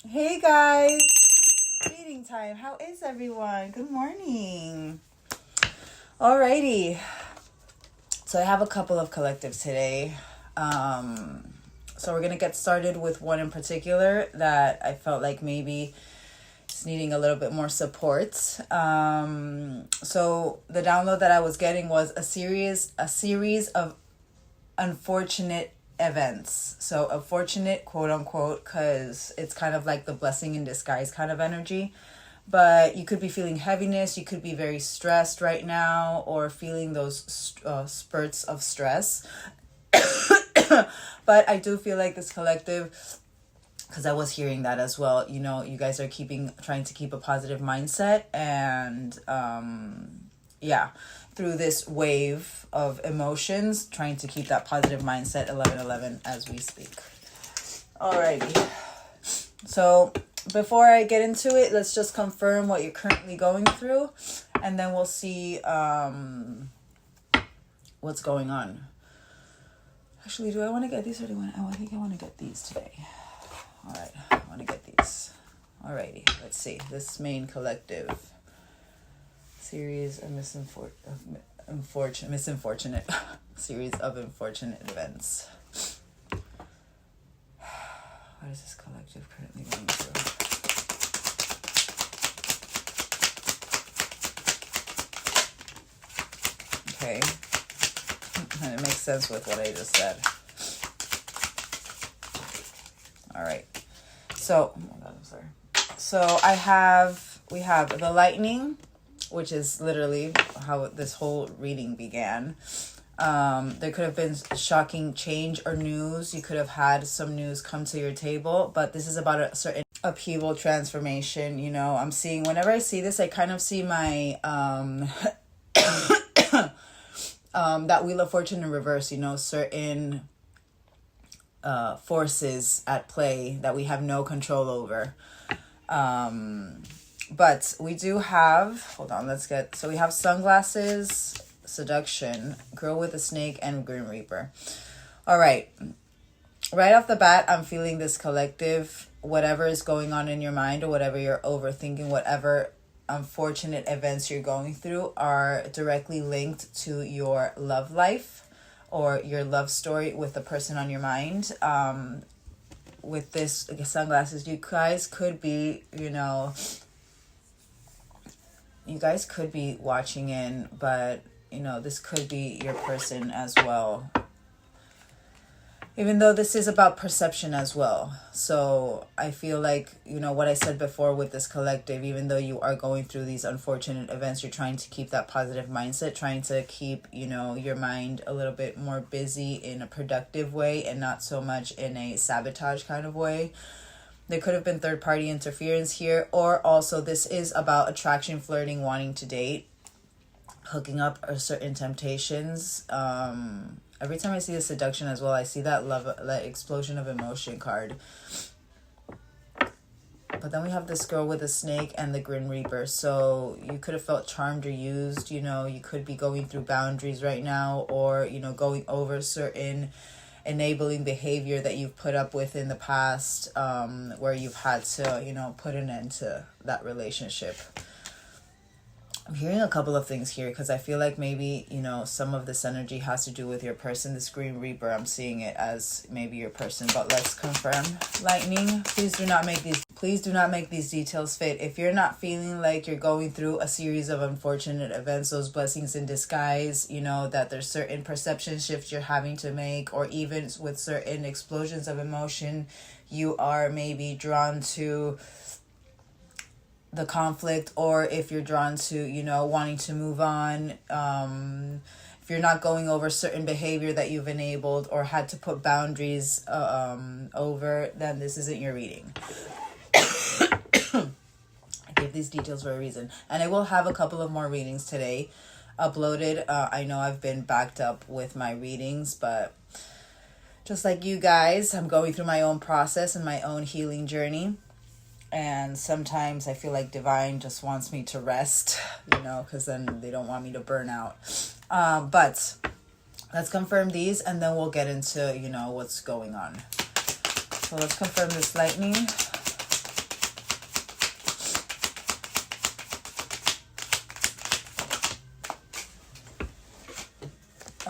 Hey guys, reading time. How is everyone? Good morning. Alrighty. So I have a couple of collectives today. So we're gonna get started with one in particular that I felt like maybe it's needing a little bit more support. So the download that I was getting was a series of unfortunate events. So unfortunate, quote unquote, because it's kind of like the blessing in disguise kind of energy. But you could be feeling heaviness. You could be very stressed right now or feeling those spurts of stress. But I do feel like this collective, because I was hearing that as well, you guys are trying to keep a positive mindset and through this wave of emotions, trying to keep that positive mindset 1111 as we speak. Alrighty. So before I get into it, let's just confirm what you're currently going through, and then we'll see what's going on. Actually, do I want to get these or I think I want to get these today. Alright, I want to get these. Alrighty, let's see. This main collective. Series of misunfortunate series of unfortunate events. What is this collective currently going through? Okay. And it makes sense with what I just said. Alright. So, oh my god, I'm sorry. So we have the lightning, which is literally how this whole reading began. There could have been shocking change or news. You could have had some news come to your table, but this is about a certain upheaval, transformation. I'm seeing, whenever I see this, I kind of see my that Wheel of Fortune in reverse. Certain forces at play that we have no control over. But we do have, so we have sunglasses, seduction, girl with a snake, and Grim Reaper. All right. Right off the bat, I'm feeling this collective, whatever is going on in your mind or whatever you're overthinking, whatever unfortunate events you're going through are directly linked to your love life or your love story with the person on your mind. With this sunglasses, you guys could be, you guys could be watching in, but this could be your person as well, even though this is about perception as well. So I feel like, what I said before with this collective, even though you are going through these unfortunate events, you're trying to keep that positive mindset, trying to keep, your mind a little bit more busy in a productive way and not so much in a sabotage kind of way. There could have been third-party interference here, or also this is about attraction, flirting, wanting to date, hooking up, or certain temptations. Every time I see the seduction as well, I see that love, that explosion of emotion card. But then we have this girl with a snake and the Grim Reaper. So you could have felt charmed or used. You could be going through boundaries right now, or, going over certain enabling behavior that you've put up with in the past, where you've had to, put an end to that relationship. I'm hearing a couple of things here because I feel like maybe, some of this energy has to do with your person. This Green Reaper, I'm seeing it as maybe your person, but let's confirm. Lightning, please do not make these details fit. If you're not feeling like you're going through a series of unfortunate events, those blessings in disguise, that there's certain perception shifts you're having to make, or even with certain explosions of emotion, you are maybe drawn to the conflict, or if you're drawn to, wanting to move on, if you're not going over certain behavior that you've enabled or had to put boundaries over, then this isn't your reading. I give these details for a reason. And I will have a couple of more readings today uploaded. I know I've been backed up with my readings, but just like you guys, I'm going through my own process and my own healing journey. And sometimes I feel like divine just wants me to rest, because then they don't want me to burn out. But let's confirm these, and then we'll get into, what's going on. So let's confirm this lightning.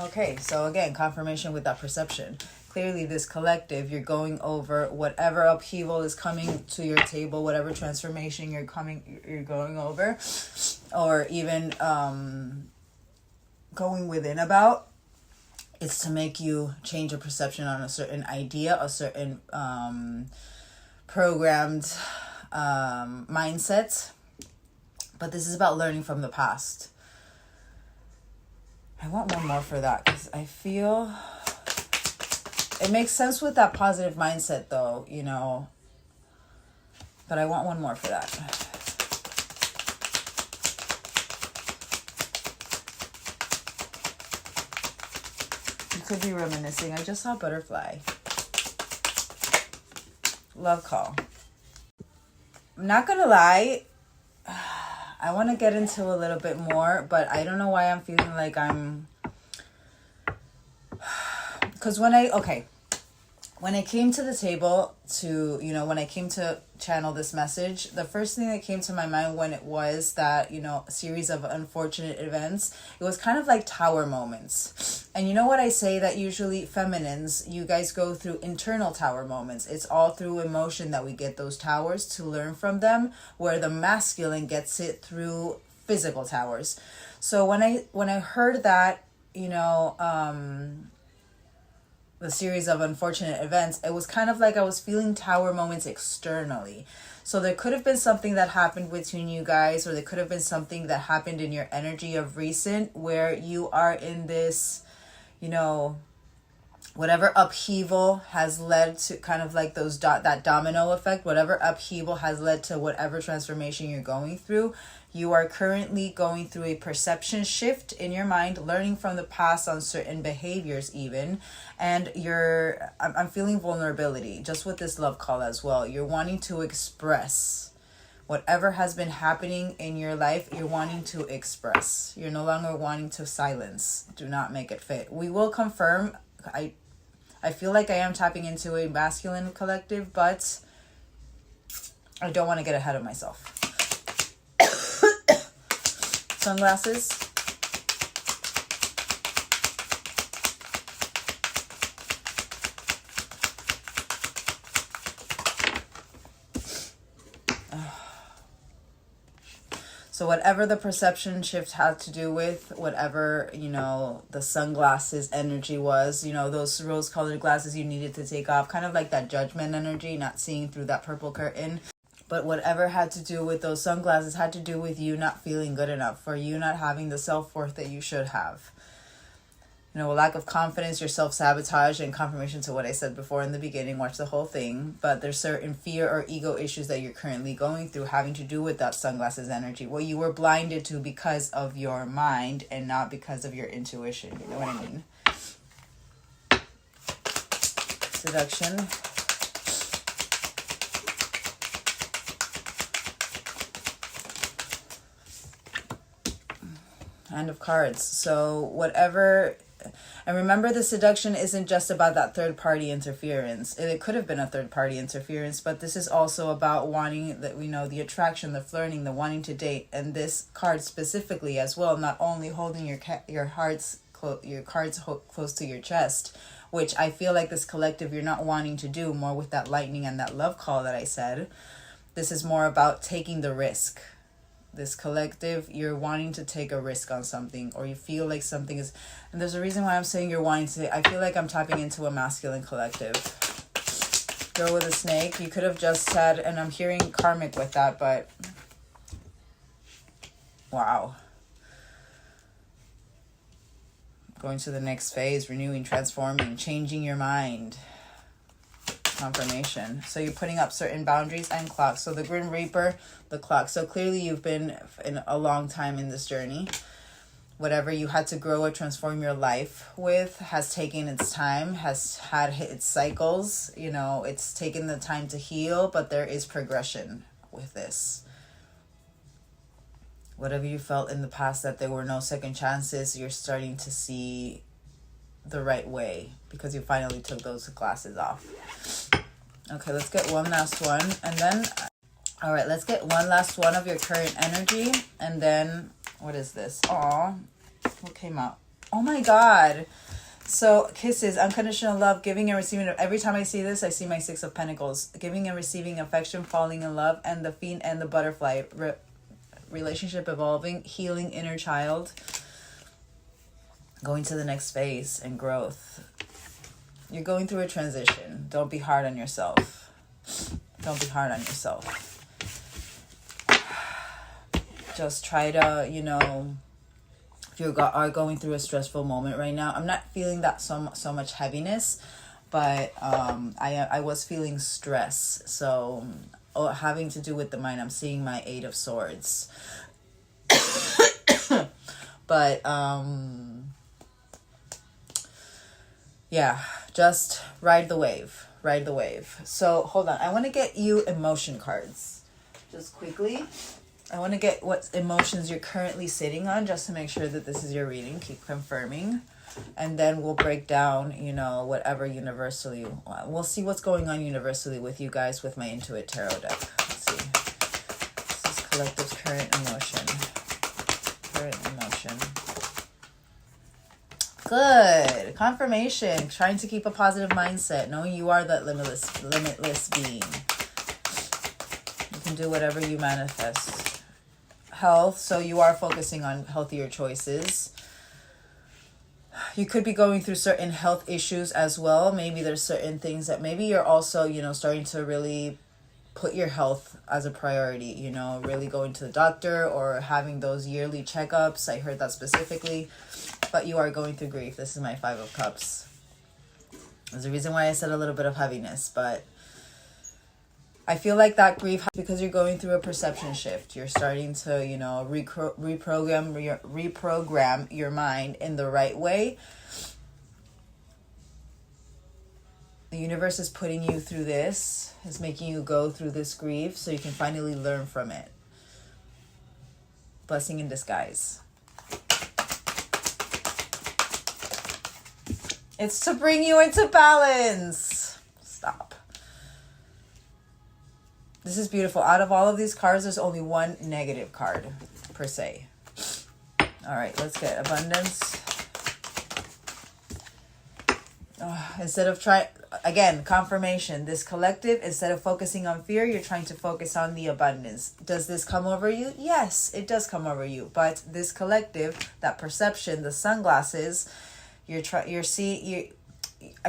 Okay, so again, confirmation with that perception. Clearly, this collective, you're going over whatever upheaval is coming to your table, whatever transformation you're going over, or even going within about. It's to make you change a perception on a certain idea, a certain programmed mindset. But this is about learning from the past. I want one more for that because I feel it makes sense with that positive mindset though, you know. But I want one more for that. You could be reminiscing. I just saw butterfly. Love call. I'm not gonna lie. I want to get into a little bit more, but I don't know why I'm feeling like I'm... Because when I came to the table to, you know, when I came to channel this message, the first thing that came to my mind when it was that, you know, a series of unfortunate events, it was kind of like tower moments. And you know what I say, that usually feminines, you guys go through internal tower moments. It's all through emotion that we get those towers to learn from them, where the masculine gets it through physical towers. So when I heard that, you know, the series of unfortunate events, it was kind of like I was feeling tower moments externally. So there could have been something that happened between you guys, or there could have been something that happened in your energy of recent where you are in this, you know, whatever upheaval has led to kind of like those that domino effect, whatever upheaval has led to whatever transformation you're going through. You are currently going through a perception shift in your mind, learning from the past on certain behaviors even. And I'm feeling vulnerability just with this love call as well. You're wanting to express whatever has been happening in your life. You're wanting to express. You're no longer wanting to silence. Do not make it fit. We will confirm. I feel like I am tapping into a masculine collective, but I don't want to get ahead of myself. Sunglasses. So whatever the perception shift had to do with, whatever, you know, the sunglasses energy was, you know, those rose-colored glasses you needed to take off, kind of like that judgment energy, not seeing through that purple curtain. But whatever had to do with those sunglasses had to do with you not feeling good enough, for you not having the self-worth that you should have. You know, a lack of confidence, your self-sabotage, and confirmation to what I said before in the beginning. Watch the whole thing. But there's certain fear or ego issues that you're currently going through having to do with that sunglasses energy. What you were blinded to because of your mind and not because of your intuition. You know what I mean? Seduction. Hand of Cards. So whatever... And remember, the seduction isn't just about that third-party interference. It could have been a third-party interference, but this is also about wanting, that we know, the attraction, the flirting, the wanting to date. And this card specifically as well, not only holding your cards close to your chest, which I feel like this collective you're not wanting to do, more with that lightning and that love call that I said. This is more about taking the risk. This collective, you're wanting to take a risk on something, or you feel like something is... And there's a reason why I'm saying you're wanting to... I feel like I'm tapping into a masculine collective. Girl with a snake. You could have just said... And I'm hearing karmic with that, but... Wow. Going to the next phase. Renewing, transforming, changing your mind. Confirmation. So you're putting up certain boundaries and clocks. So the Grim Reaper, the clock. So clearly you've been in a long time in this journey. Whatever you had to grow or transform your life with has taken its time, has had its cycles. You know, it's taken the time to heal, but there is progression with this. Whatever you felt in the past that there were no second chances, you're starting to see the right way because you finally took those glasses off. Okay, let's get one last one, and then all right, let's get one last one of your current energy, and then what is this? What came out? Oh my God. So kisses, unconditional love, giving and receiving. Every time I see this, I see my Six of Pentacles. Giving and receiving affection, falling in love, and the Fiend and the Butterfly. Relationship evolving, healing inner child. Going to the next phase and growth. You're going through a transition. Don't be hard on yourself. Don't be hard on yourself. Just try to, you know, if you are going through a stressful moment right now, I'm not feeling that so much heaviness, but I was feeling stress. So having to do with the mind, I'm seeing my Eight of Swords. But yeah, just ride the wave. Ride the wave. So hold on, I want to get you emotion cards just quickly. I want to get what emotions you're currently sitting on, just to make sure that this is your reading. Keep confirming. And then we'll break down, you know, whatever universally. We'll see what's going on universally with you guys with my Intuit Tarot deck. Let's see. This is collective's current emotion. Current emotion. Good. Confirmation. Trying to keep a positive mindset. Knowing you are that limitless being. You can do whatever you manifest. Health, so you are focusing on healthier choices. You could be going through certain health issues as well. Maybe there's certain things that maybe you're also, you know, starting to really put your health as a priority, you know, really going to the doctor or having those yearly checkups. I heard that specifically. But you are going through grief. This is my Five of Cups. There's a reason why I said a little bit of heaviness, but I feel like that grief, because you're going through a perception shift. You're starting to, you know, reprogram your mind in the right way. The universe is putting you through this, is making you go through this grief so you can finally learn from it. Blessing in disguise. It's to bring you into balance. Stop. This is beautiful. Out of all of these cards, there's only one negative card, per se. All right, let's get abundance. Instead of again, confirmation. This collective, instead of focusing on fear, you're trying to focus on the abundance. Does this come over you? Yes, it does come over you. But this collective, that perception, the sunglasses, I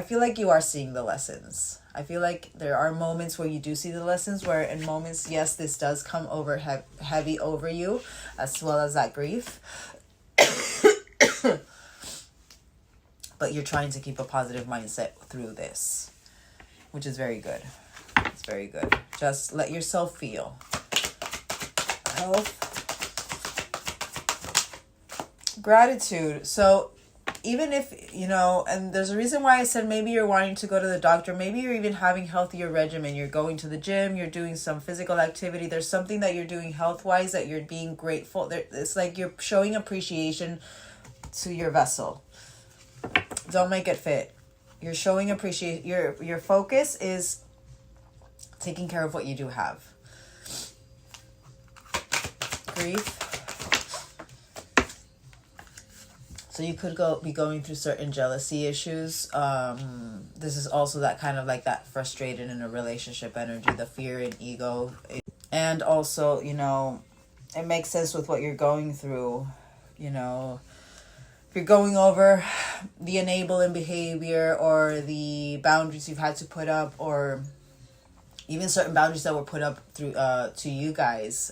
feel like you are seeing the lessons. I feel like there are moments where you do see the lessons, where in moments, yes, this does come over heavy over you, as well as that grief. But you're trying to keep a positive mindset through this, which is very good. It's very good. Just let yourself feel. Health. Gratitude. So even if, you know, and there's a reason why I said maybe you're wanting to go to the doctor, maybe you're even having healthier regimen, you're going to the gym, you're doing some physical activity, there's something that you're doing health-wise that you're being grateful. It's like you're showing appreciation to your vessel. Don't make it fit. You're showing appreciation. Your focus is taking care of what you do have. Grief. So you could be going through certain jealousy issues. This is also that kind of like that frustrated in a relationship energy, the fear and ego. And also, you know, it makes sense with what you're going through. You know, if you're going over the enabling behavior or the boundaries you've had to put up, or even certain boundaries that were put up through to you guys.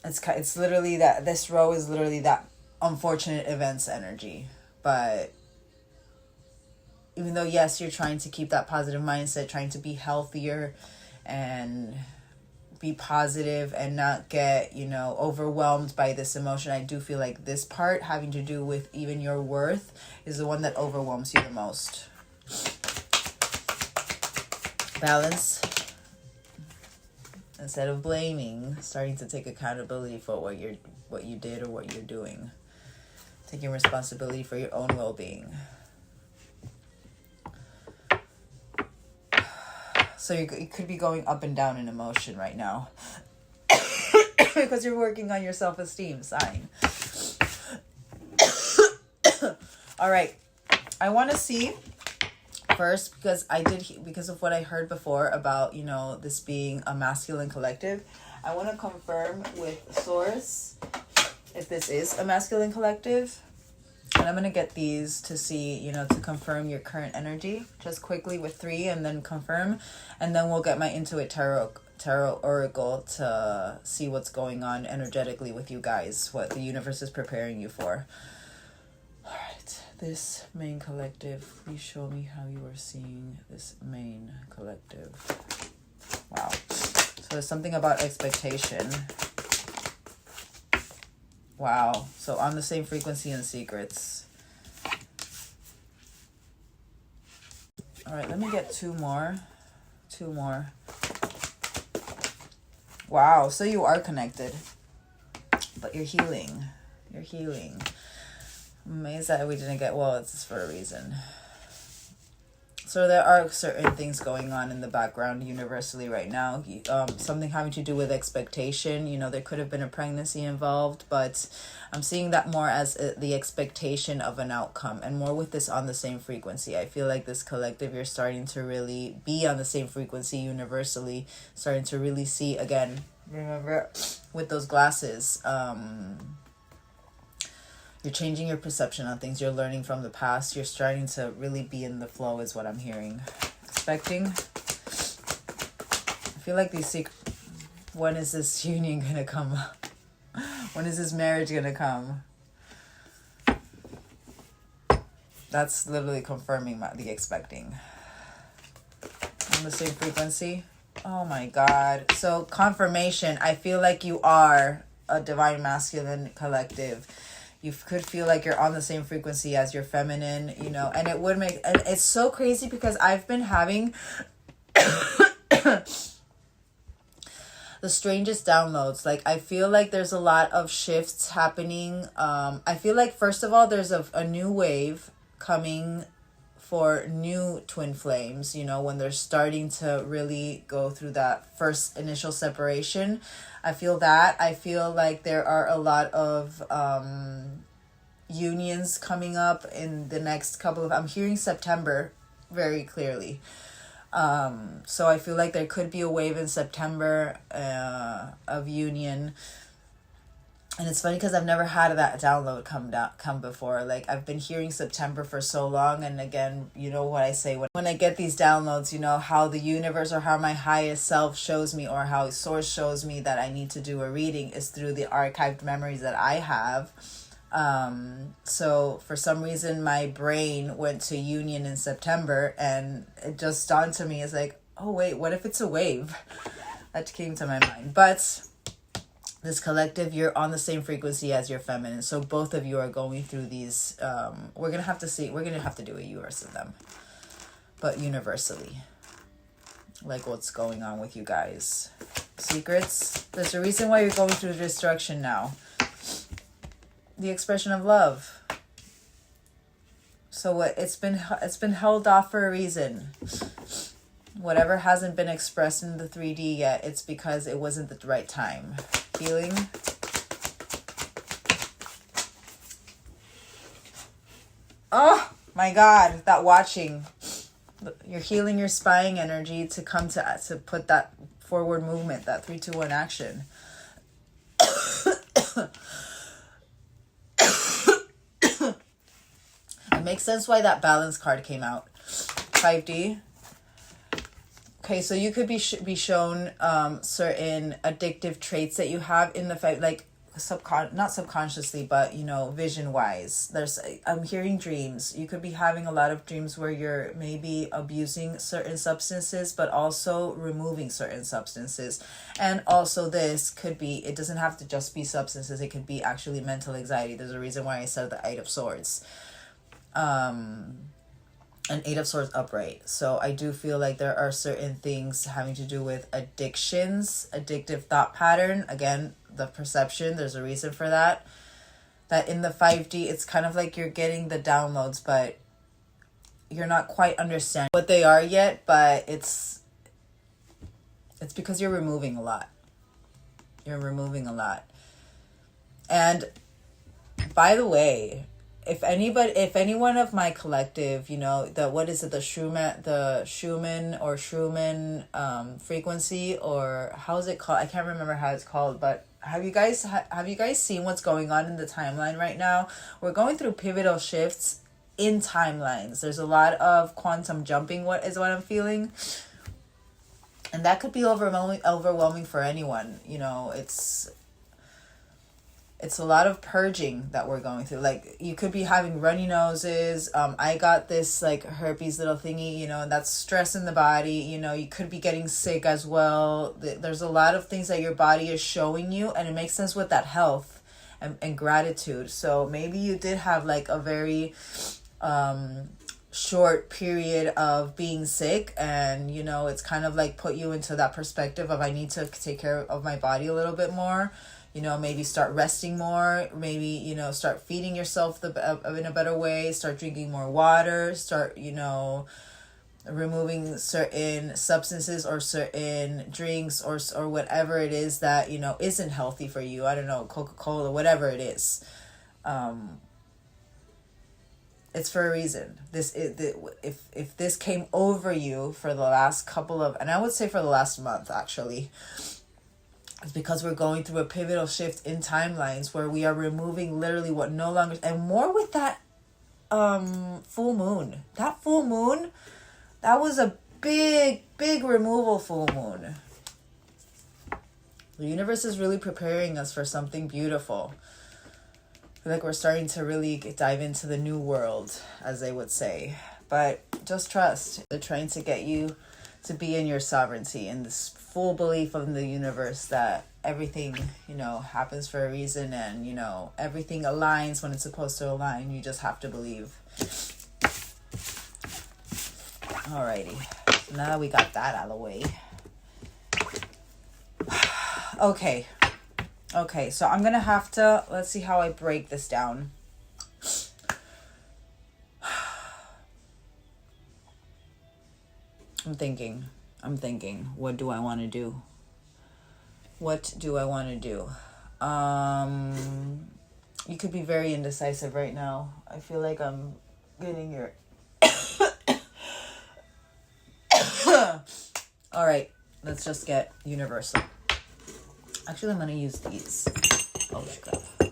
It's literally that this row is literally that unfortunate events energy. But even though, yes, you're trying to keep that positive mindset, trying to be healthier and be positive and not get, you know, overwhelmed by this emotion, I do feel like this part having to do with even your worth is the one that overwhelms you the most. Balance. Instead of blaming, starting to take accountability for what you did or what you're doing. Taking responsibility for your own well-being. So you could be going up and down in emotion right now. because you're working on your self-esteem. Sign. All right. I want to see first, because of what I heard before about, you know, this being a masculine collective. I want to confirm with Source if this is a masculine collective. And I'm going to get these to see, you know, to confirm your current energy just quickly with 3 and then confirm. And then we'll get my Intuit Tarot Oracle to see what's going on energetically with you guys, what the universe is preparing you for. All right, this main collective, please show me how you are seeing this main collective. Wow. So there's something about expectation. Wow. So on the same frequency and secrets. All right, let me get 2 more. 2 more. Wow. So you are connected, but you're healing. You're healing. I'm amazed that we didn't get, well, it's just for a reason. So there are certain things going on in the background universally right now. Something having to do with expectation. You know, there could have been a pregnancy involved, but I'm seeing that more as the expectation of an outcome, and more with this on the same frequency. I feel like this collective, you're starting to really be on the same frequency universally, starting to really see again. Remember with those glasses, you're changing your perception on things. You're learning from the past. You're starting to really be in the flow is what I'm hearing. Expecting. I feel like these when is this union going to come? When is this marriage going to come? That's literally confirming the expecting. On the same frequency. Oh my God. So confirmation. I feel like you are a divine masculine collective. You could feel like you're on the same frequency as your feminine, you know, and it would make, and it's so crazy because I've been having the strangest downloads. Like, I feel like there's a lot of shifts happening. I feel like, first of all, there's a new wave coming for new twin flames, you know, when they're starting to really go through that first initial separation. I feel that. I feel like there are a lot of unions coming up in the next couple of... I'm hearing September very clearly. So I feel like there could be a wave in September of union. And it's funny because I've never had that download come before. Like, I've been hearing September for so long. And again, you know what I say when I get these downloads, you know, how the universe or how my highest self shows me, or how Source shows me that I need to do a reading, is through the archived memories that I have. So for some reason, my brain went to union in September, and it just dawned to me, it's like, oh wait, what if it's a wave? That came to my mind. But this collective, you're on the same frequency as your feminine. So both of you are going through these, we're going to have to do a universe of them, but universally, like what's going on with you guys. Secrets. There's a reason why you're going through destruction now. The expression of love. So what, it's been held off for a reason. Whatever hasn't been expressed in the 3D yet, it's because it wasn't the right time. Healing. Oh my God, that watching. You're healing your spying energy to come to put that forward movement, that 3, 2, 1 action. It makes sense why that balance card came out. 5D. Okay, so you could be shown certain addictive traits that you have in the fight, like not subconsciously, but, you know, vision wise. I'm hearing dreams. You could be having a lot of dreams where you're maybe abusing certain substances, but also removing certain substances. And also this could be, it doesn't have to just be substances. It could be actually mental anxiety. There's a reason why I said the 8 of Swords. An 8 of Swords upright. So I do feel like there are certain things having to do with addictions, addictive thought pattern. Again, the perception, there's a reason for that. That in the 5D, it's kind of like you're getting the downloads, but you're not quite understanding what they are yet, but it's because you're removing a lot. You're removing a lot. And by the way, if any one of my collective, you know, what is it, the Schumann frequency, or how is it called? I can't remember how it's called, but have you guys seen what's going on in the timeline right now? We're going through pivotal shifts in timelines. There's a lot of quantum jumping, what I'm feeling. And that could be overwhelming for anyone. You know, it's a lot of purging that we're going through. Like, you could be having runny noses. I got this like herpes little thingy, you know, and that's stress in the body. You know, you could be getting sick as well. There's a lot of things that your body is showing you, and it makes sense with that health and gratitude. So maybe you did have like a very short period of being sick, and you know, it's kind of like put you into that perspective of, I need to take care of my body a little bit more. You know, maybe start resting more, maybe, you know, start feeding yourself in a better way, start drinking more water, start, you know, removing certain substances or certain drinks or whatever it is that, you know, isn't healthy for you. I don't know, Coca-Cola, whatever it is. It's for a reason. If this came over you for the last and I would say for the last month, actually, it's because we're going through a pivotal shift in timelines where we are removing literally what no longer, and more with that full moon. That full moon, that was a big removal full moon. The universe is really preparing us for something beautiful. I feel like we're starting to really dive into the new world, as they would say. But just trust. They're trying to get you to be in your sovereignty and this full belief of the universe that everything, you know, happens for a reason, and, you know, everything aligns when it's supposed to align. You just have to believe. Alrighty. So now that we got that out of the way. Okay, so I'm gonna have to, let's see how I break this down. I'm thinking, what do I want to do? You could be very indecisive right now. I feel like I'm getting your... All right, let's just get universal. Actually, I'm going to use these. Oh, crap. I'm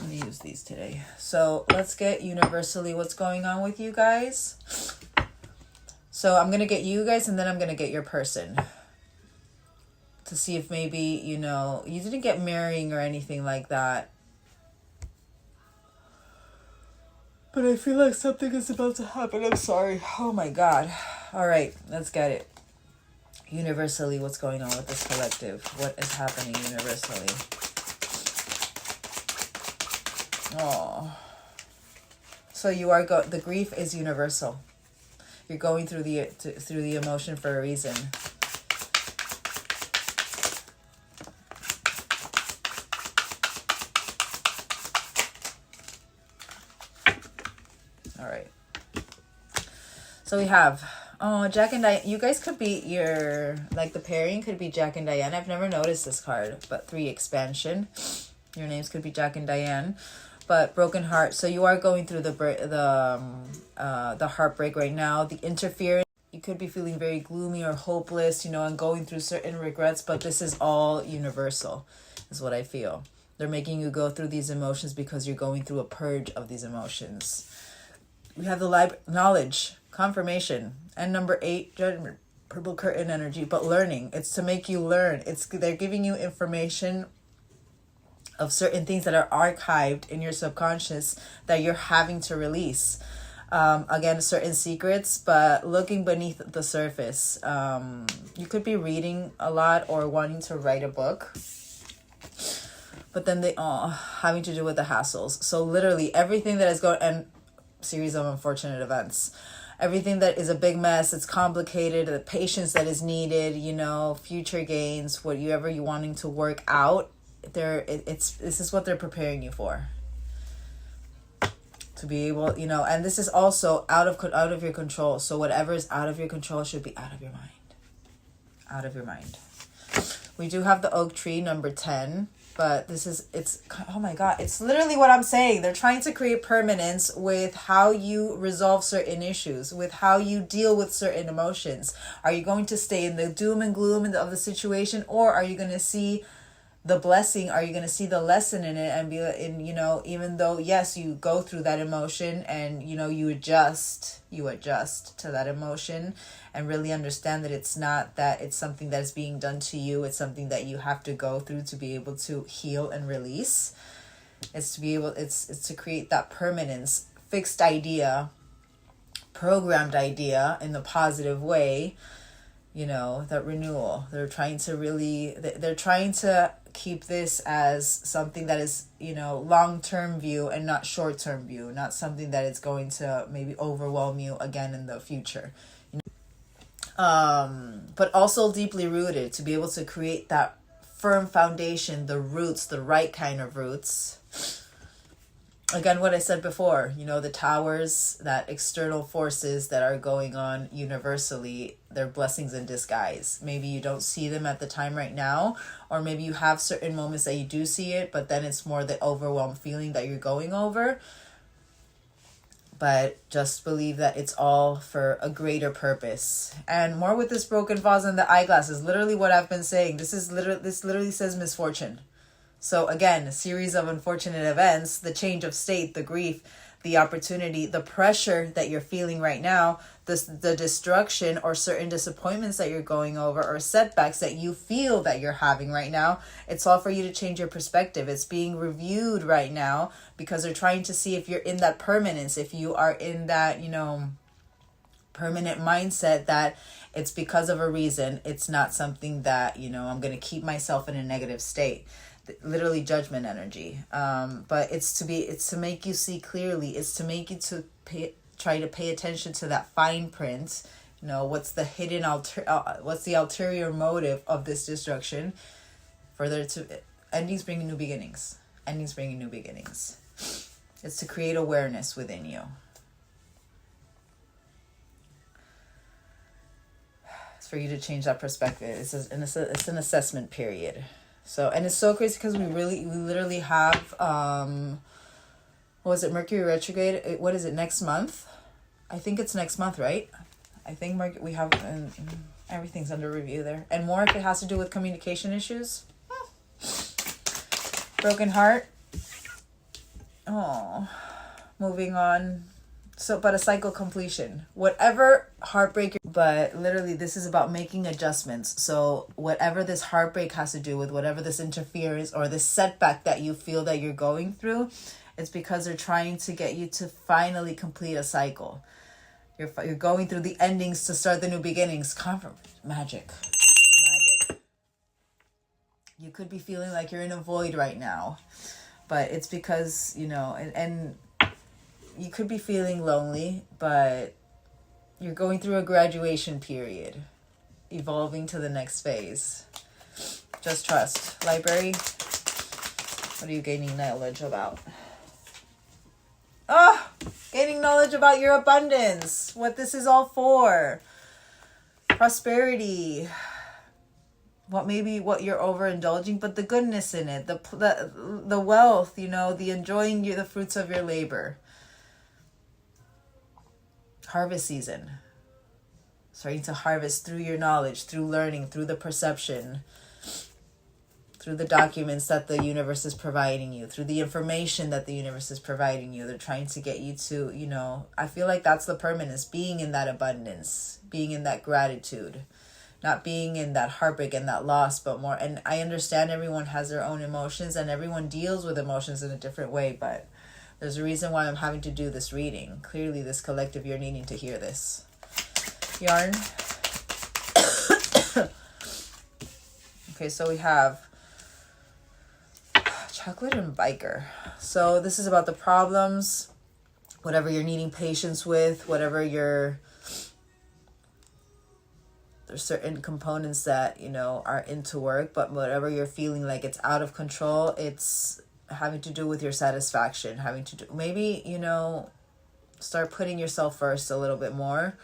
going to use these today. So let's get universally what's going on with you guys. So I'm going to get you guys, and then I'm going to get your person. To see if maybe, you know, you didn't get marrying or anything like that. But I feel like something is about to happen. I'm sorry. Oh my God. All right, let's get it. Universally, what's going on with this collective? What is happening universally? Oh. So you are the grief is universal. You're going through the emotion for a reason. All right. So we have, Jack and Diane. You guys could be the pairing could be Jack and Diane. I've never noticed this card, but 3 expansion. Your names could be Jack and Diane. But broken heart. So you are going through the heartbreak right now. The interference. You could be feeling very gloomy or hopeless, you know, and going through certain regrets. But this is all universal, is what I feel. They're making you go through these emotions because you're going through a purge of these emotions. We have the knowledge, confirmation, and number 8, judgment, purple curtain energy. But learning. It's to make you learn. They're giving you information of certain things that are archived in your subconscious that you're having to release. Again, certain secrets, but looking beneath the surface. You could be reading a lot or wanting to write a book. But then they having to do with the hassles. So literally everything that is going, and series of unfortunate events. Everything that is a big mess, it's complicated, the patience that is needed, you know, future gains, whatever you're wanting to work out. This is what they're preparing you for, to be able, you know, and this is also out of your control. So whatever is out of your control should be out of your mind. We do have the oak tree, number 10. But it's, oh my God, it's literally what I'm saying. They're trying to create permanence with how you resolve certain issues, with how you deal with certain emotions. Are you going to stay in the doom and gloom of the situation, or are you going to see the blessing? Are you going to see the lesson in it and be in, even though, yes, you go through that emotion and, you adjust to that emotion and really understand that it's not that it's something that is being done to you. It's something that you have to go through to be able to heal and release. It's to create that permanence, fixed idea, programmed idea in the positive way, that renewal. They're trying to keep this as something that is, long-term view and not short-term view, not something that is going to maybe overwhelm you again in the future. But also deeply rooted, to be able to create that firm foundation, the roots, the right kind of roots. Again, what I said before, the towers, that external forces that are going on universally, they're blessings in disguise. Maybe you don't see them at the time right now, or maybe you have certain moments that you do see it, but then it's more the overwhelmed feeling that you're going over. But just believe that it's all for a greater purpose. And more with this broken vase and the eyeglasses, literally what I've been saying. This literally says misfortune. So again, a series of unfortunate events, the change of state, the grief, the opportunity, the pressure that you're feeling right now, the destruction or certain disappointments that you're going over, or setbacks that you feel that you're having right now. It's all for you to change your perspective. It's being reviewed right now because they're trying to see if you're in that permanence, if you are in that, permanent mindset that it's because of a reason. It's not something that, I'm going to keep myself in a negative state. Literally judgment energy. But it's to make you see clearly. It's to make you try to pay attention to that fine print. What's the hidden what's the ulterior motive of this destruction? Endings bringing new beginnings. It's to create awareness within you. It's for you to change that perspective. It's an assessment period. So, and it's so crazy because we literally have, what was it, Mercury retrograde? What is it, next month? I think it's next month, right? I think we have, everything's under review there. And more if it has to do with communication issues. Broken heart. Oh, moving on. So, but a cycle completion. Whatever heartbreak, but literally this is about making adjustments. So whatever this heartbreak has to do with, whatever this interference or this setback that you feel that you're going through, it's because they're trying to get you to finally complete a cycle. You're going through the endings to start the new beginnings. Magic. You could be feeling like you're in a void right now, but it's because, and you could be feeling lonely, but you're going through a graduation period, evolving to the next phase. Just trust. Library, what are you gaining knowledge about? Gaining knowledge about your abundance, what this is all for. Prosperity. What you're overindulging, but the goodness in it, the wealth, the enjoying the fruits of your labor. Harvest season. Starting to harvest through your knowledge, through learning, through the perception, through the documents that the universe is providing you, through the information that the universe is providing you. They're trying to get you to, I feel like that's the permanence, being in that abundance, being in that gratitude, not being in that heartbreak and that loss, but more. And I understand everyone has their own emotions and everyone deals with emotions in a different way, but there's a reason why I'm having to do this reading. Clearly, this collective, you're needing to hear this. Yarn. Okay, so we have chocolate and biker. So this is about the problems, whatever you're needing patience with, there's certain components that, are into work, but whatever you're feeling like it's out of control, it's having to do with your satisfaction, maybe, start putting yourself first a little bit more.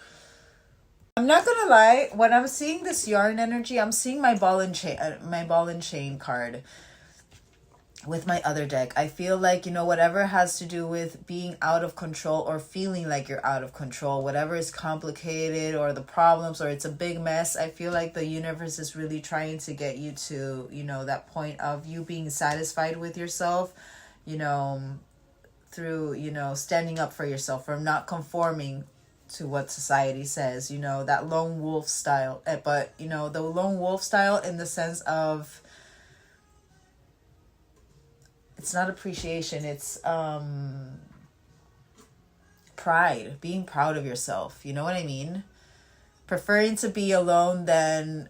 I'm not gonna lie, when I'm seeing this yarn energy, I'm seeing my ball and chain card with my other deck. I feel like, you know, whatever has to do with being out of control or feeling like you're out of control, whatever is complicated or the problems or it's a big mess, I feel like the universe is really trying to get you to, you know, that point of you being satisfied with yourself, you know, through, you know, standing up for yourself, from not conforming to what society says, you know, that lone wolf style. But, you know, the lone wolf style in the sense of, it's not appreciation, it's pride, being proud of yourself. You know what I mean? Preferring to be alone than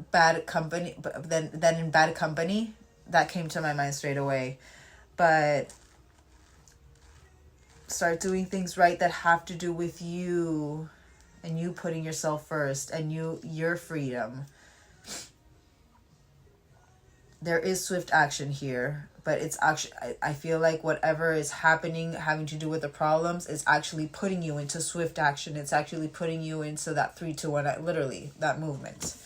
bad company, than in bad company. That came to my mind straight away. But start doing things right that have to do with you and you putting yourself first and your freedom. There is swift action here, but it's actually, I feel like whatever is happening, having to do with the problems, is actually putting you into swift action. It's actually putting you into that 3, 2, 1, literally that movement.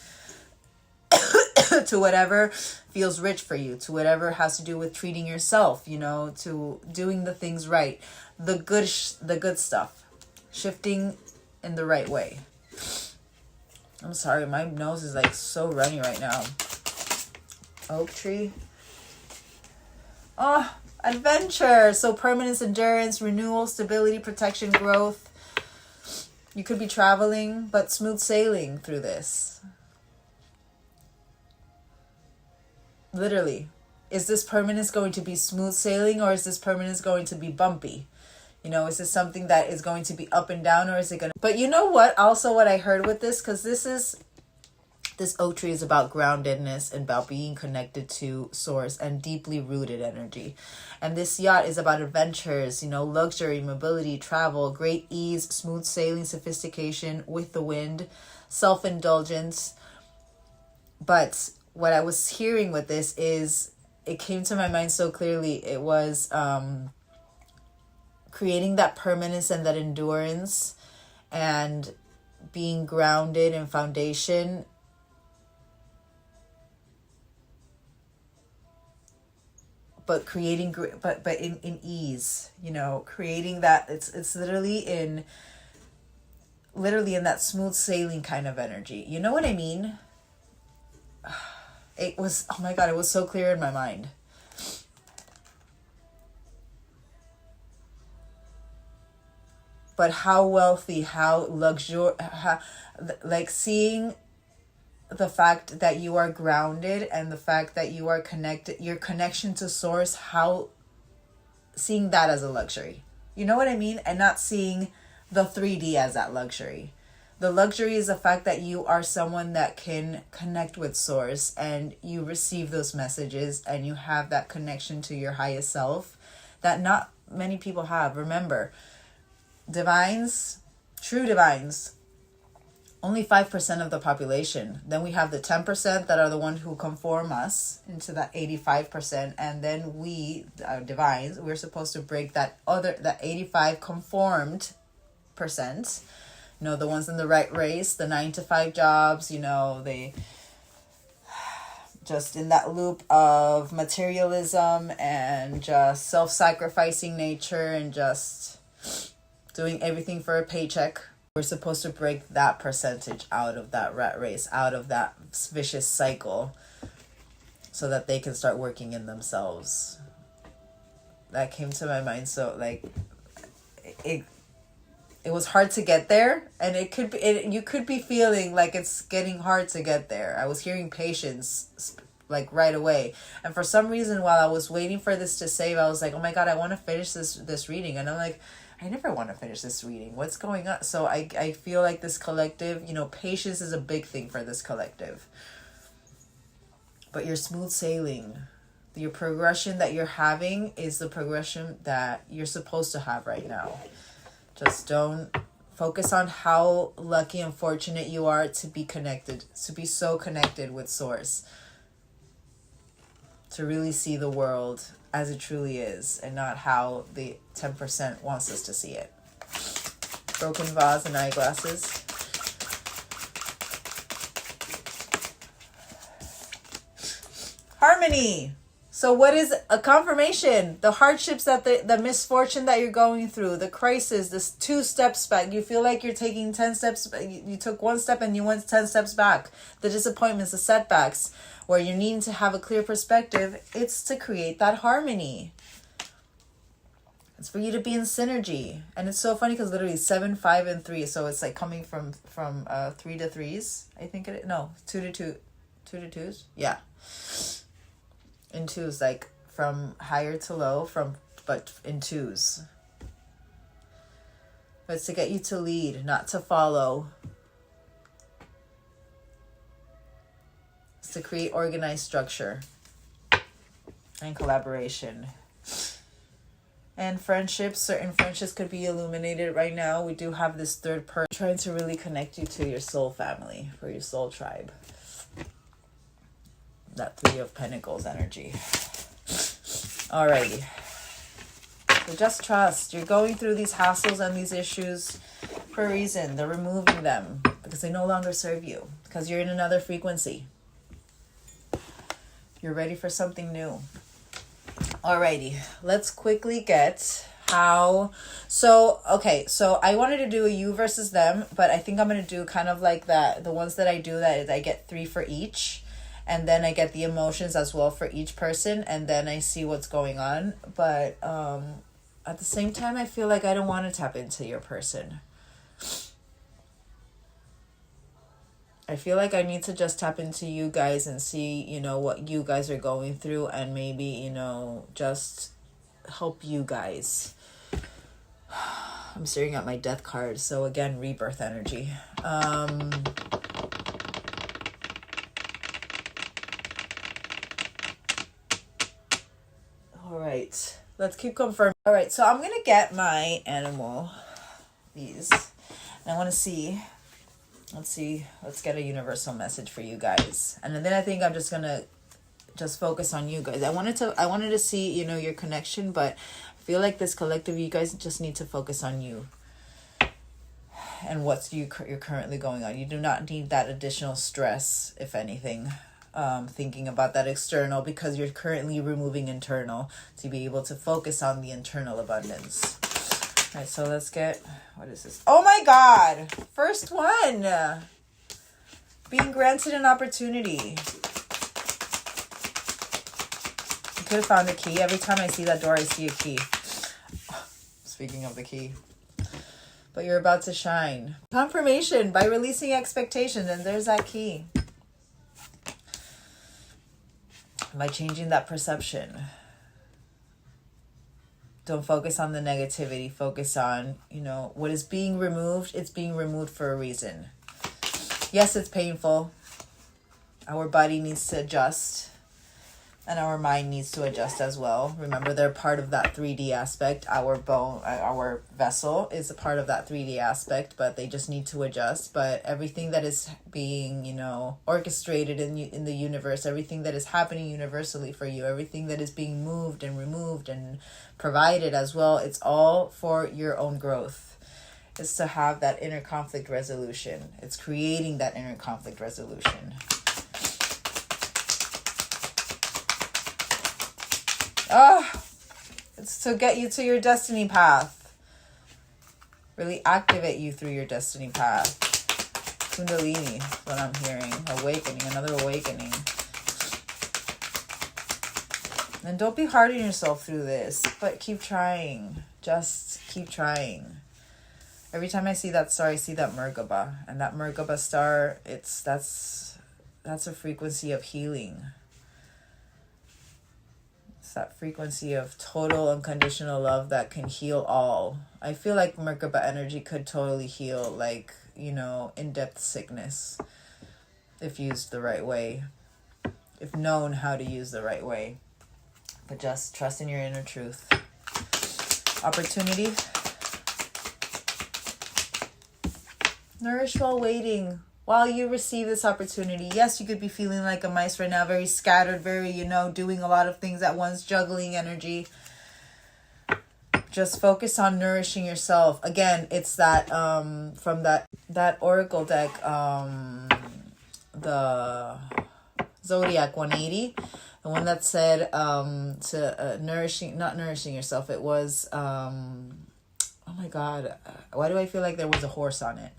To whatever feels rich for you, to whatever has to do with treating yourself, you know, to doing the things right, the good stuff, shifting in the right way. I'm sorry, my nose is like so runny right now. Oak tree. Oh, adventure. So permanence, endurance, renewal, stability, protection, growth. You could be traveling, but smooth sailing through this. Literally. Is this permanence going to be smooth sailing, or is this permanence going to be bumpy? You know, is this something that is going to be up and down, or is it going to... But you know what? Also what I heard with this, because this oak tree is about groundedness and about being connected to source and deeply rooted energy. And this yacht is about adventures, you know, luxury, mobility, travel, great ease, smooth sailing, sophistication with the wind, self-indulgence. But what I was hearing with this is, it came to my mind so clearly. It was creating that permanence and that endurance and being grounded in foundation, but creating but in ease, you know, creating that it's literally in that smooth sailing kind of energy. You know what I mean? It was, oh my God, it was so clear in my mind. But how wealthy, how like seeing the fact that you are grounded and the fact that you are connected, your connection to source, how seeing that as a luxury. You know what I mean? And not seeing the 3D as that luxury. The luxury is the fact that you are someone that can connect with source and you receive those messages and you have that connection to your highest self that not many people have. Remember, divines, true divines, only 5% of the population. Then we have the 10% that are the ones who conform us into that 85%. And then we, divines, we're supposed to break that 85 conformed percent. You know, the ones in the right race, the 9-to-5 jobs, you know, they just in that loop of materialism and just self-sacrificing nature and just doing everything for a paycheck. We're supposed to break that percentage out of that rat race, out of that vicious cycle, so that they can start working in themselves. That came to my mind. So like it was hard to get there, and you could be feeling like it's getting hard to get there. I was hearing patience like right away, and for some reason while I was waiting for this to save, I was like, oh my God, I want to finish this reading, and I'm like, I never want to finish this reading. What's going on? So I feel like this collective, you know, patience is a big thing for this collective. But your smooth sailing, your progression that you're having is the progression that you're supposed to have right now. Just don't focus on how lucky and fortunate you are to be connected, to be so connected with source, to really see the world as it truly is and not how the 10% wants us to see it. Broken vase and eyeglasses. Harmony. So what is a confirmation? The hardships that the misfortune that you're going through, the crisis, this 2 steps back. You feel like you're taking 10 steps. You took 1 step and you went 10 steps back. The disappointments, the setbacks, where you're needing to have a clear perspective. It's to create that harmony. It's for you to be in synergy. And it's so funny because literally 7, 5, and 3. So it's like coming from 3 to 3s. I think it, no, 2 to 2. 2 to 2s. Yeah. In 2s, like from higher to low, but in 2s. But it's to get you to lead, not to follow. It's to create organized structure and collaboration. And friendships, certain friendships could be illuminated right now. We do have this third person trying to really connect you to your soul family, for your soul tribe. That 3 of Pentacles energy. Alrighty. So just trust. You're going through these hassles and these issues for a reason. They're removing them because they no longer serve you. Because you're in another frequency. You're ready for something new. Alrighty. Let's quickly get how... So, okay. So I wanted to do a you versus them. But I think I'm going to do kind of like that. The ones that I do that I get 3 for each. And then I get the emotions as well for each person. And then I see what's going on. But at the same time, I feel like I don't want to tap into your person. I feel like I need to just tap into you guys and see, you know, what you guys are going through. And maybe, you know, just help you guys. I'm staring at my death card. So again, rebirth energy. Alright, let's keep confirming. Alright, so I'm going to get my animal, these. And I want to see, let's get a universal message for you guys. And then I think I'm just going to just focus on you guys. I wanted to see, you know, your connection, but I feel like this collective, you guys just need to focus on you. And you're currently going on. You do not need that additional stress, if anything. Thinking about that external, because you're currently removing internal to be able to focus on the internal abundance. All right, so let's get, what is this? Oh my God! First one! Being granted an opportunity. You could have found a key. Every time I see that door, I see a key. Speaking of the key. But you're about to shine. Confirmation by releasing expectations, and there's that key. By changing that perception. Don't focus on the negativity. Focus on, you know, what is being removed. It's being removed for a reason. Yes, it's painful. Our body needs to adjust. And our mind needs to adjust as well. Remember, they're part of that 3D aspect. Our bone, our vessel is a part of that 3D aspect, but they just need to adjust. But everything that is being, you know, orchestrated in the universe, everything that is happening universally for you, everything that is being moved and removed and provided as well, it's all for your own growth. It's to have that inner conflict resolution. It's creating that inner conflict resolution. It's to get you to your destiny path. Really activate you through your destiny path. Kundalini is what I'm hearing. Awakening, another awakening. And don't be hard on yourself through this, but keep trying. Just keep trying. Every time I see that star, I see that Merkaba. And that Merkaba star, that's a frequency of healing. That frequency of total unconditional love that can heal all. I feel like Merkaba energy could totally heal, like, you know, in-depth sickness if used the right way, if known how to use the right way. But just trust in your inner truth. Opportunity. Nourish while waiting. While you receive this opportunity, yes, you could be feeling like a mice right now, very scattered, very, you know, doing a lot of things at once, juggling energy, Just focus on nourishing yourself. Again, it's that from that oracle deck, the Zodiac 180, the one that said to not nourishing yourself. It was oh my god, why do I feel like there was a horse on it?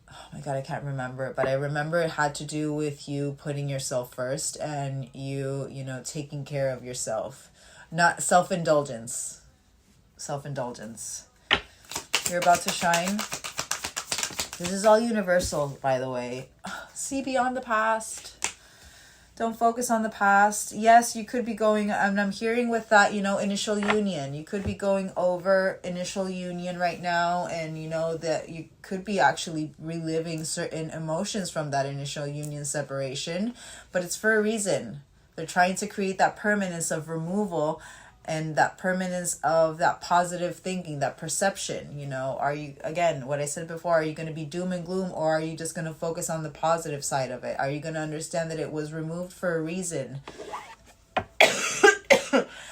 Oh my god, I can't remember it, but I remember it had to do with you putting yourself first and you know, taking care of yourself. Not self-indulgence. Self-indulgence. You're about to shine. This is all universal, by the way. See beyond the past. Don't focus on the past. Yes, you could be going, and I'm hearing with that, you know, initial union. You could be going over initial union right now, and you know that you could be actually reliving certain emotions from that initial union separation, but it's for a reason. They're trying to create that permanence of removal and that permanence of that positive thinking, that perception. You know, are you, again, what I said before, are you going to be doom and gloom, or are you just going to focus on the positive side of it? Are you going to understand that it was removed for a reason?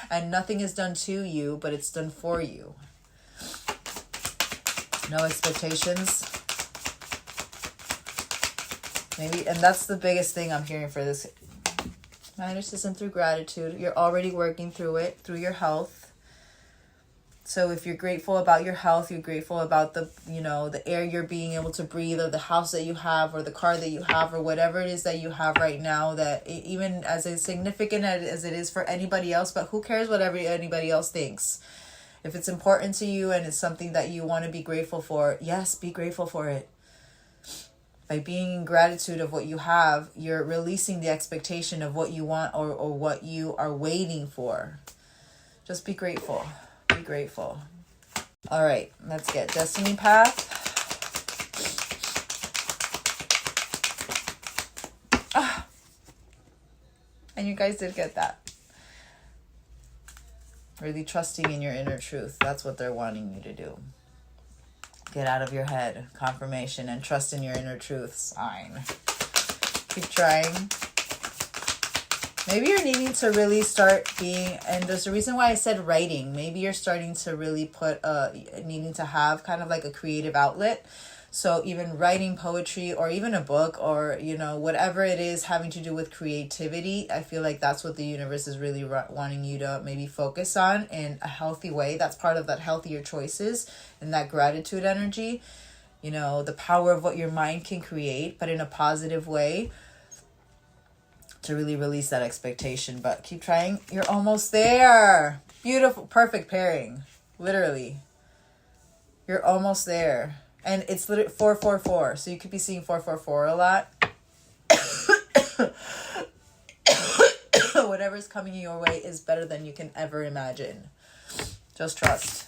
And nothing is done to you, but it's done for you. No expectations. Maybe, and that's the biggest thing I'm hearing for this minor system, through gratitude. You're already working through it, through your health. So if you're grateful about your health, you're grateful about the, you know, the air you're being able to breathe, or the house that you have, or the car that you have, or whatever it is that you have right now, that even as insignificant as it is for anybody else, but who cares what anybody else thinks? If it's important to you and it's something that you want to be grateful for, yes, be grateful for it. By being in gratitude of what you have, you're releasing the expectation of what you want, or what you are waiting for. Just be grateful. Be grateful. All right, let's get Destiny Path. And you guys did get that. Really trusting in your inner truth. That's what they're wanting you to do. Get out of your head. Confirmation and trust in your inner truth. Sign. Keep trying. Maybe you're needing to really start being, and there's a reason why I said writing. Maybe you're starting to really needing to have kind of like a creative outlet. So even writing poetry, or even a book, or, you know, whatever it is having to do with creativity, I feel like that's what the universe is really wanting you to maybe focus on in a healthy way. That's part of that healthier choices and that gratitude energy. You know, the power of what your mind can create, but in a positive way, to really release that expectation. But keep trying. You're almost there. Beautiful, perfect pairing. Literally. You're almost there. And it's literally 444. So you could be seeing 444 a lot. Whatever's coming your way is better than you can ever imagine. Just trust.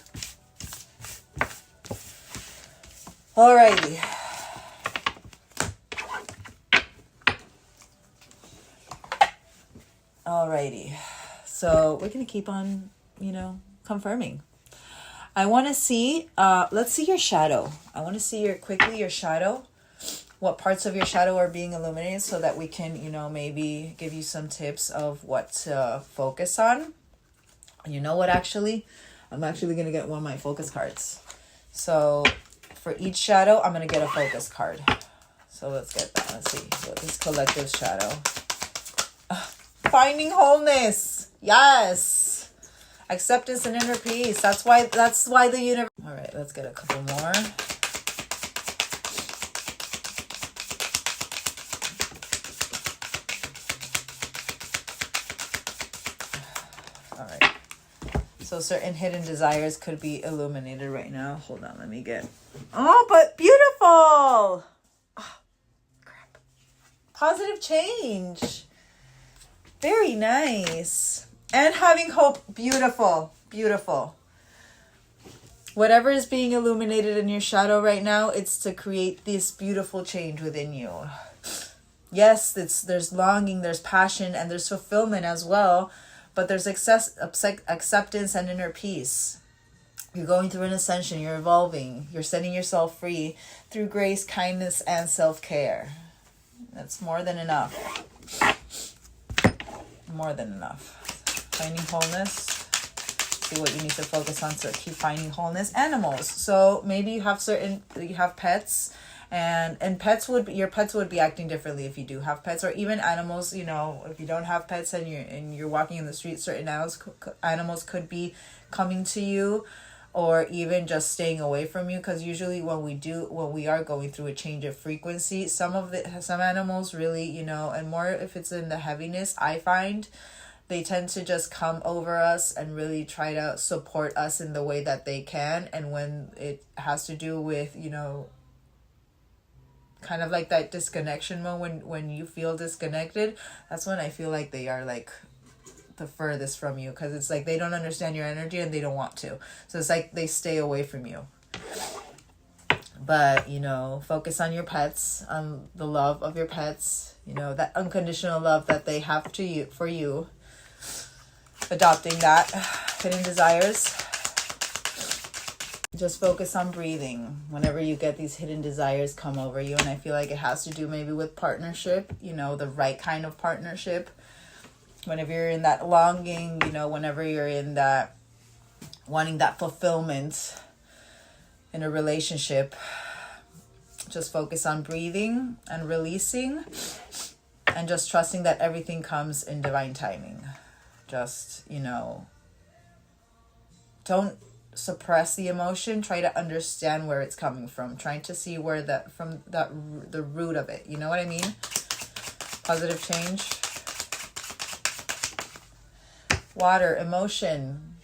Alrighty. Alrighty. So we're going to keep on, you know, confirming. I want to see, let's see your shadow. I want to see your shadow. What parts of your shadow are being illuminated, so that we can, you know, maybe give you some tips of what to focus on. You know what, actually? I'm actually going to get one of my focus cards. So for each shadow, I'm going to get a focus card. So let's get that. Let's see. What is collective shadow? Finding wholeness. Yes. Acceptance and inner peace. That's why the universe. All right, let's get a couple more. All right. So certain hidden desires could be illuminated right now. Hold on, let me get. Oh, but beautiful. Oh, crap. Positive change. Very nice. And having hope. Beautiful. Beautiful. Whatever is being illuminated in your shadow right now, it's to create this beautiful change within you. Yes, there's longing, there's passion, and there's fulfillment as well. But there's acceptance and inner peace. You're going through an ascension. You're evolving. You're setting yourself free through grace, kindness, and self-care. That's more than enough. More than enough. Finding wholeness. See what you need to focus on to keep finding wholeness. Animals. So maybe you have pets, and your pets would be acting differently if you do have pets, or even animals. You know, if you don't have pets and you're walking in the street, certain animals could be coming to you, or even just staying away from you, because usually when we are going through a change of frequency, some animals really, you know, and more if it's in the heaviness, I find they tend to just come over us and really try to support us in the way that they can. And when it has to do with, you know, kind of like that disconnection moment, when you feel disconnected, that's when I feel like they are like the furthest from you, because it's like they don't understand your energy and they don't want to, so it's like they stay away from you. But, you know, focus on your pets, on the love of your pets, you know, that unconditional love that they have for you. Adopting that. Hidden desires. Just focus on breathing whenever you get these hidden desires come over you. And I feel like it has to do maybe with partnership, you know, the right kind of partnership. Whenever you're in that longing, you know, whenever you're in that wanting that fulfillment in a relationship, just focus on breathing and releasing and just trusting that everything comes in divine timing. Just, you know, don't suppress the emotion. Try to understand where it's coming from. Trying to see where the root of it. You know what I mean? Positive change. Water, emotion.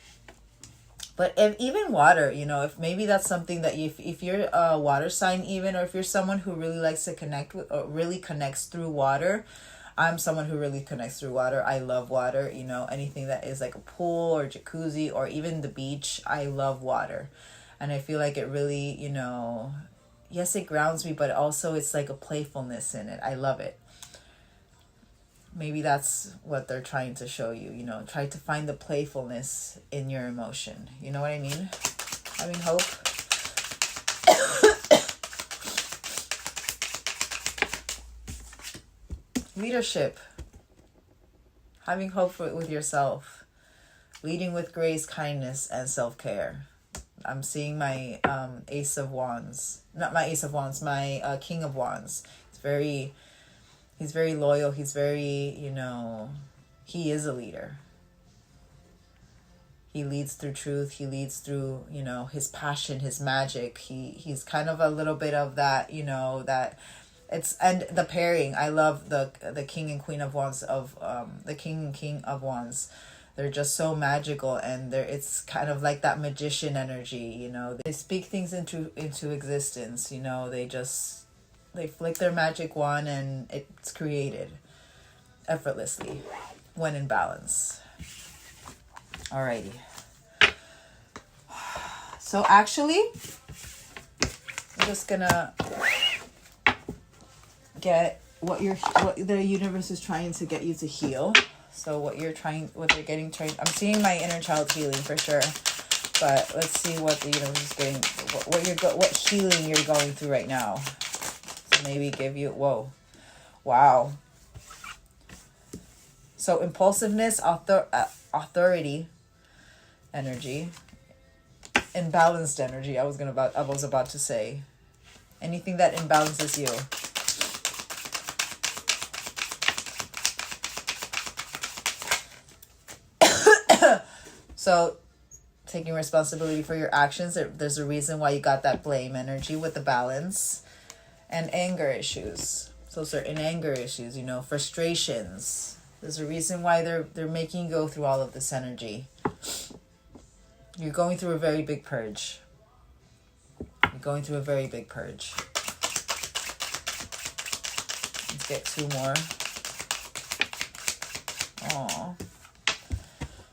But even water, you know, if maybe that's something that if you're a water sign even, or if you're someone who really likes to connect with, or really connects through water. I'm someone who really connects through water. I love water, you know, anything that is like a pool or jacuzzi or even the beach. I love water. And I feel like it really, you know, yes, it grounds me, but also it's like a playfulness in it. I love it. Maybe that's what they're trying to show you, you know, try to find the playfulness in your emotion. You know what I mean? Having hope. Leadership. Having hope with yourself. Leading with grace, kindness, and self-care. I'm seeing my Ace of Wands. Not my Ace of Wands, my King of Wands. He's very loyal. He's very, you know, he is a leader. He leads through truth. He leads through, you know, his passion, his magic. He's kind of a little bit of that, you know, that it's, and the pairing. I love the King and Queen of Wands of the King and King of Wands. They're just so magical, and it's kind of like that magician energy, you know. They speak things into existence, you know. They flick their magic wand and it's created effortlessly when in balance. Alrighty. So actually, I'm just gonna get what the universe is trying to get you to heal. So what they're getting trained. I'm seeing my inner child healing for sure. But let's see what the universe is getting, what healing you're going through right now. So maybe give you, whoa, wow. So impulsiveness, authority, energy, imbalanced energy. I was about to say, anything that imbalances you. So, taking responsibility for your actions. There's a reason why you got that blame energy with the balance. And anger issues. So certain anger issues, you know, frustrations. There's a reason why they're making you go through all of this energy. You're going through a very big purge. You're going through a very big purge. Let's get two more. Aww.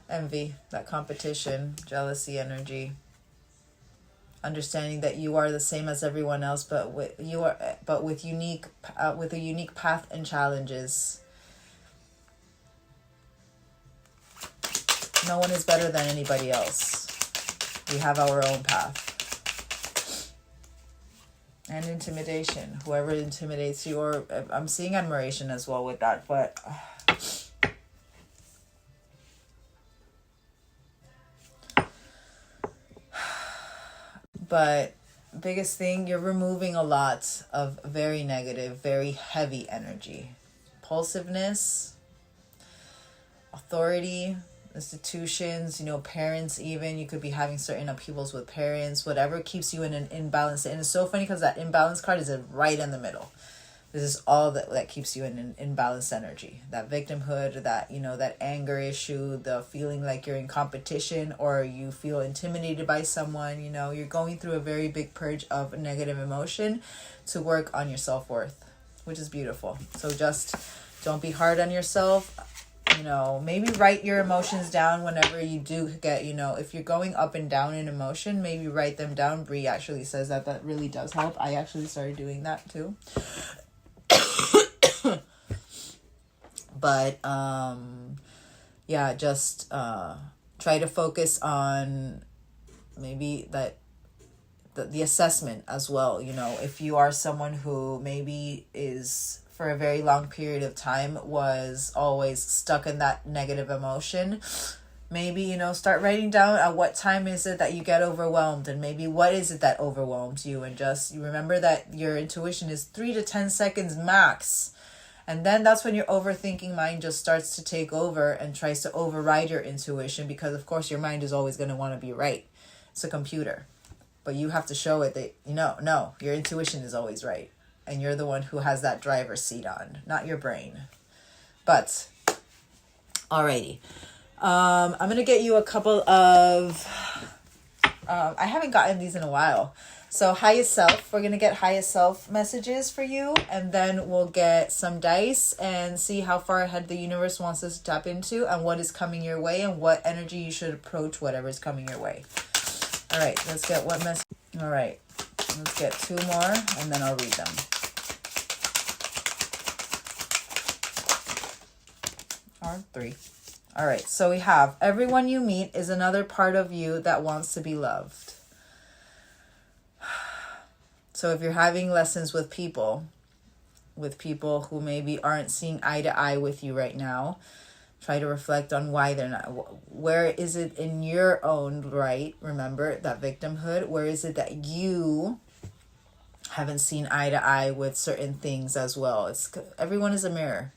Envy, that competition, jealousy energy. Understanding that you are the same as everyone else, but with a unique path and challenges. No one is better than anybody else. We have our own path. And intimidation. Whoever intimidates you, or I'm seeing admiration as well with that, but But biggest thing, you're removing a lot of very negative, very heavy energy. Impulsiveness, authority, institutions, parents even. You could be having certain upheavals with parents, whatever keeps you in an imbalance. And it's so funny because that imbalance card is right in the middle. This is all that keeps you in an imbalanced energy. That victimhood, that anger issue, the feeling like you're in competition or you feel intimidated by someone. You're going through a very big purge of negative emotion to work on your self-worth, which is beautiful. So just don't be hard on yourself. Maybe write your emotions down whenever you do get, if you're going up and down in emotion, maybe write them down. Brie actually says that really does help. I actually started doing that too. But just try to focus on maybe that the assessment as well. If you are someone who maybe is for a very long period of time was always stuck in that negative emotion, maybe start writing down at what time is it that you get overwhelmed, and maybe what is it that overwhelms you, and just you remember that your intuition is 3 to 10 seconds max. And then that's when your overthinking mind just starts to take over and tries to override your intuition, because of course your mind is always going to want to be right. It's a computer. But you have to show it that, no, your intuition is always right. And you're the one who has that driver's seat on, not your brain. But, alrighty. I'm going to get you a couple of, I haven't gotten these in a while. So highest self, we're going to get highest self messages for you. And then we'll get some dice and see how far ahead the universe wants us to tap into and what is coming your way and what energy you should approach whatever is coming your way. All right, let's get what message. All right, let's get 2 more and then I'll read them. Or 3. All right, so we have everyone you meet is another part of you that wants to be loved. So if you're having lessons with people who maybe aren't seeing eye to eye with you right now, try to reflect on why they're not. Where is it in your own right? Remember that victimhood. Where is it that you haven't seen eye to eye with certain things as well? Everyone is a mirror.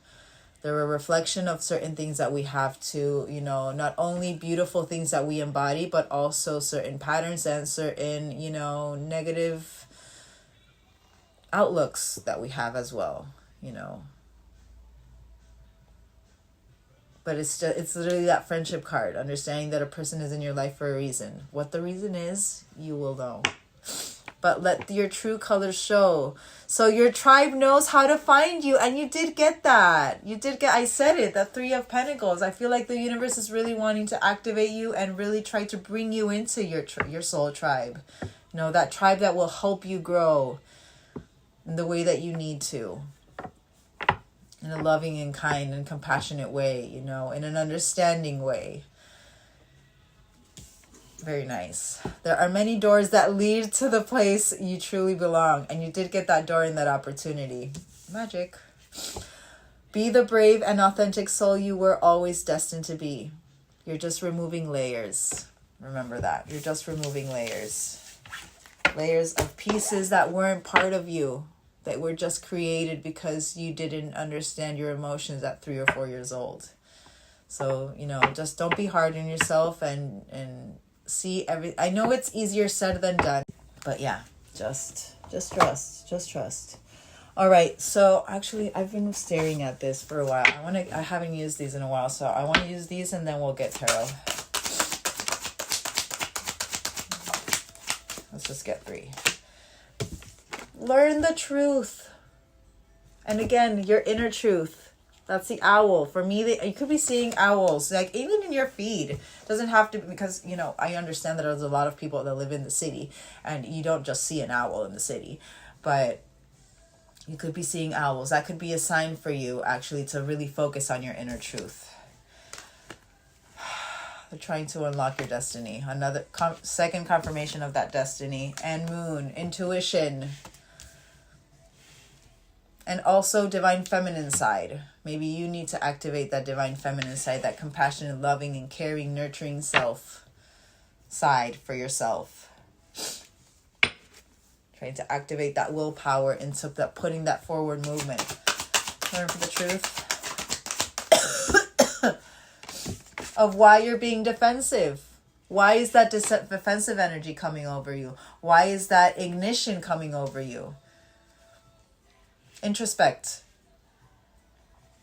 They're a reflection of certain things that we have to, not only beautiful things that we embody, but also certain patterns and certain, negative outlooks that we have as well, But it's literally that friendship card, understanding that a person is in your life for a reason. What the reason is, you will know. But let your true colors show. So your tribe knows how to find you. And you did get that. I said it, the 3 of Pentacles. I feel like the universe is really wanting to activate you and really try to bring you into your soul tribe. That tribe that will help you grow in the way that you need to. In a loving and kind and compassionate way, in an understanding way. Very nice. There are many doors that lead to the place you truly belong. And you did get that door and that opportunity. Magic. Be the brave and authentic soul you were always destined to be. You're just removing layers. Remember that. You're just removing layers. Layers of pieces that weren't part of you. That were just created because you didn't understand your emotions at 3 or 4 years old. So, just don't be hard on yourself and see I know it's easier said than done, but yeah, just trust. All right, so actually I've been staring at this for a while. I haven't used these in a while, so I want to use these and then we'll get tarot. Let's just get 3. Learn the truth. And again, your inner truth. That's the owl. For me, you could be seeing owls, like even in your feed. Doesn't have to, because, I understand that there's a lot of people that live in the city and you don't just see an owl in the city, but you could be seeing owls. That could be a sign for you actually to really focus on your inner truth. They're trying to unlock your destiny. Another second confirmation of that destiny. And moon, intuition. And also divine feminine side. Maybe you need to activate that divine feminine side, that compassionate, loving, and caring, nurturing self side for yourself. trying to activate that willpower into that, putting that forward movement. Learn for the truth of why you're being defensive. Why is that defensive energy coming over you? Why is that ignition coming over you? Introspect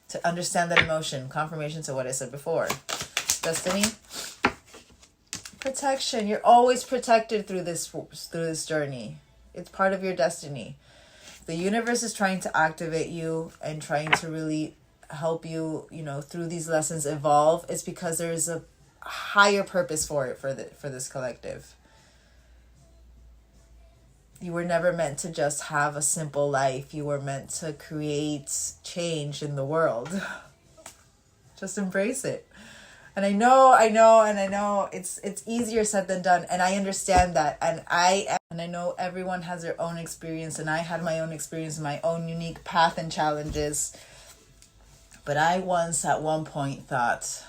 to understand that emotion. Confirmation to what I said before. Destiny. Protection. You're always protected through this journey. It's part of your destiny. The universe is trying to activate you and trying to really help you, through these lessons evolve. It's because there is a higher purpose for it, for this collective. You were never meant to just have a simple life. You were meant to create change in the world. Just embrace it. And I know it's easier said than done, and I understand that. And I know everyone has their own experience, and I had my own experience, my own unique path and challenges. But I once at one point thought,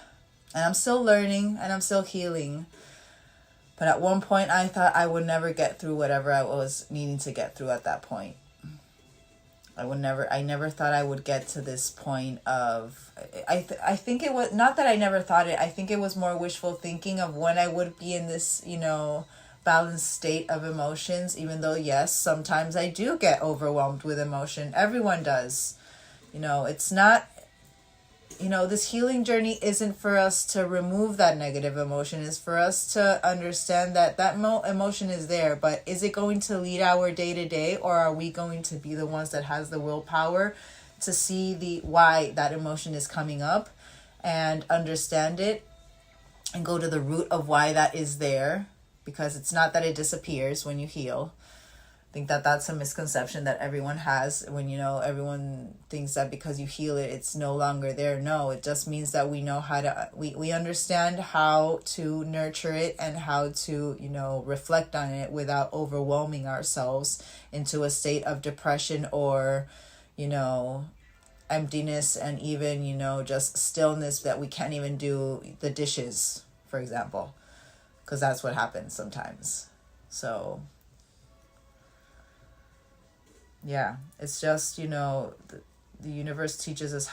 and I'm still learning and I'm still healing, but at one point I thought I would never get through whatever I was needing to get through at that point. I never thought I would get to this point of, I think it was, not that I never thought it, I think it was more wishful thinking of when I would be in this, balanced state of emotions, even though, yes, sometimes I do get overwhelmed with emotion. Everyone does. It's not, this healing journey isn't for us to remove that negative emotion. It's for us to understand that emotion is there, but is it going to lead our day to day, or are we going to be the ones that has the willpower to see why that emotion is coming up and understand it and go to the root of why that is there? Because it's not that it disappears when you heal. I think that that's a misconception that everyone has when, everyone thinks that because you heal it, it's no longer there. No, it just means that we know how to, we understand how to nurture it and how to, reflect on it without overwhelming ourselves into a state of depression or, emptiness and even, just stillness that we can't even do the dishes, for example, because that's what happens sometimes. So yeah, it's just, the universe teaches us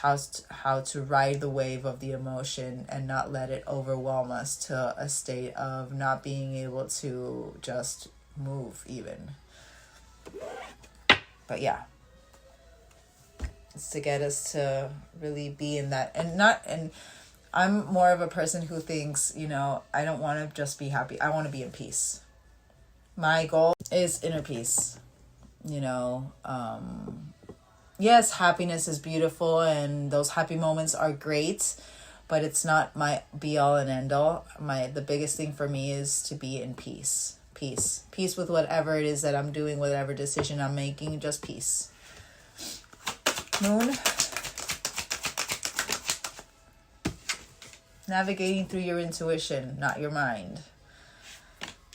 how to ride the wave of the emotion and not let it overwhelm us to a state of not being able to just move even. But yeah, it's to get us to really be in that, and I'm more of a person who thinks, I don't want to just be happy. I want to be in peace. My goal is inner peace. Yes, happiness is beautiful and those happy moments are great, but it's not my be all and end all. The biggest thing for me is to be in peace with whatever it is that I'm doing, whatever decision I'm making, just peace. Moon, navigating through your intuition, not your mind.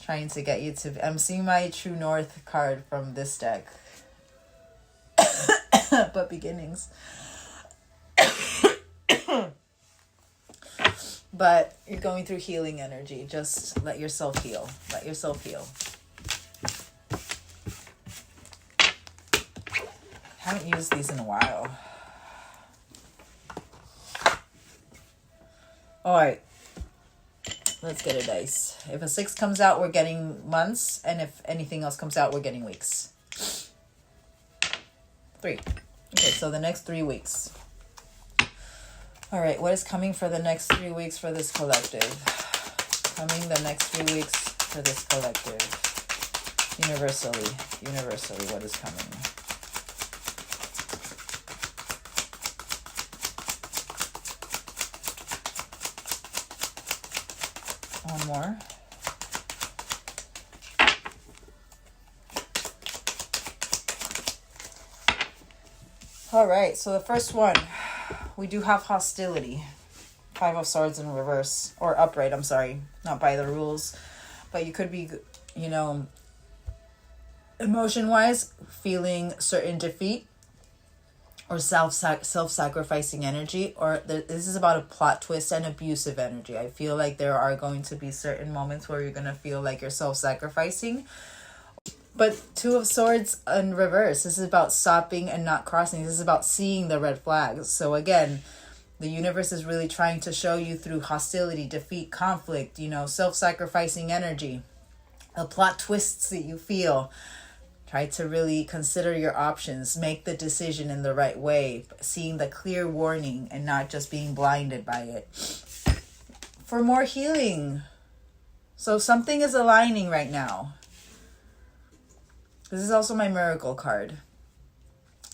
Trying to get you to... I'm seeing my True North card from this deck. But beginnings. But you're going through healing energy. Just let yourself heal. Let yourself heal. Haven't used these in a while. All right. Let's get a dice. If a 6 comes out, we're getting months. And if anything else comes out, we're getting weeks. 3. Okay, so the next 3 weeks. All right, what is coming for the next 3 weeks for this collective? Coming the next 3 weeks for this collective. Universally, what is coming? One more. All right, so the first one, we do have hostility. 5 of Swords in reverse, or upright, I'm sorry, not by the rules. But you could be, emotion-wise, feeling certain defeat or self-sacrificing energy, or this is about a plot twist and abusive energy. I feel like there are going to be certain moments where you're going to feel like you're self-sacrificing. But Two of Swords in reverse. This is about stopping and not crossing. This is about seeing the red flags. So again, the universe is really trying to show you through hostility, defeat, conflict, self-sacrificing energy, the plot twists that you feel. Try to really consider your options, make the decision in the right way, seeing the clear warning and not just being blinded by it. For more healing. So something is aligning right now. This is also my miracle card.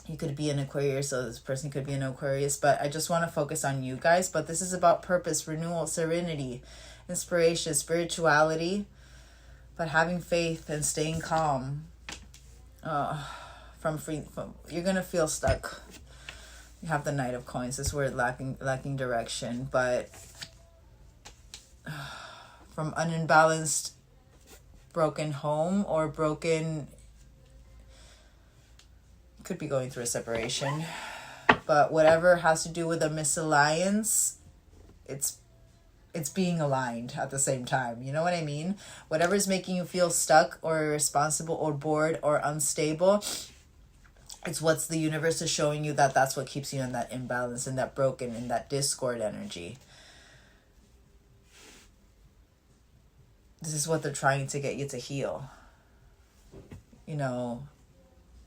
You could be an Aquarius, so this person could be an Aquarius, but I just want to focus on you guys. But this is about purpose, renewal, serenity, inspiration, spirituality, but having faith and staying calm. You're gonna feel stuck. You have the Knight of Coins. This word lacking direction, but from an imbalanced, broken home or broken. Could be going through a separation, but whatever has to do with a misalliance, it's being aligned at the same time. You know what I mean? Whatever is making you feel stuck or irresponsible or bored or unstable, it's what the universe is showing you that's what keeps you in that imbalance, in that broken, in that discord energy. This is what they're trying to get you to heal.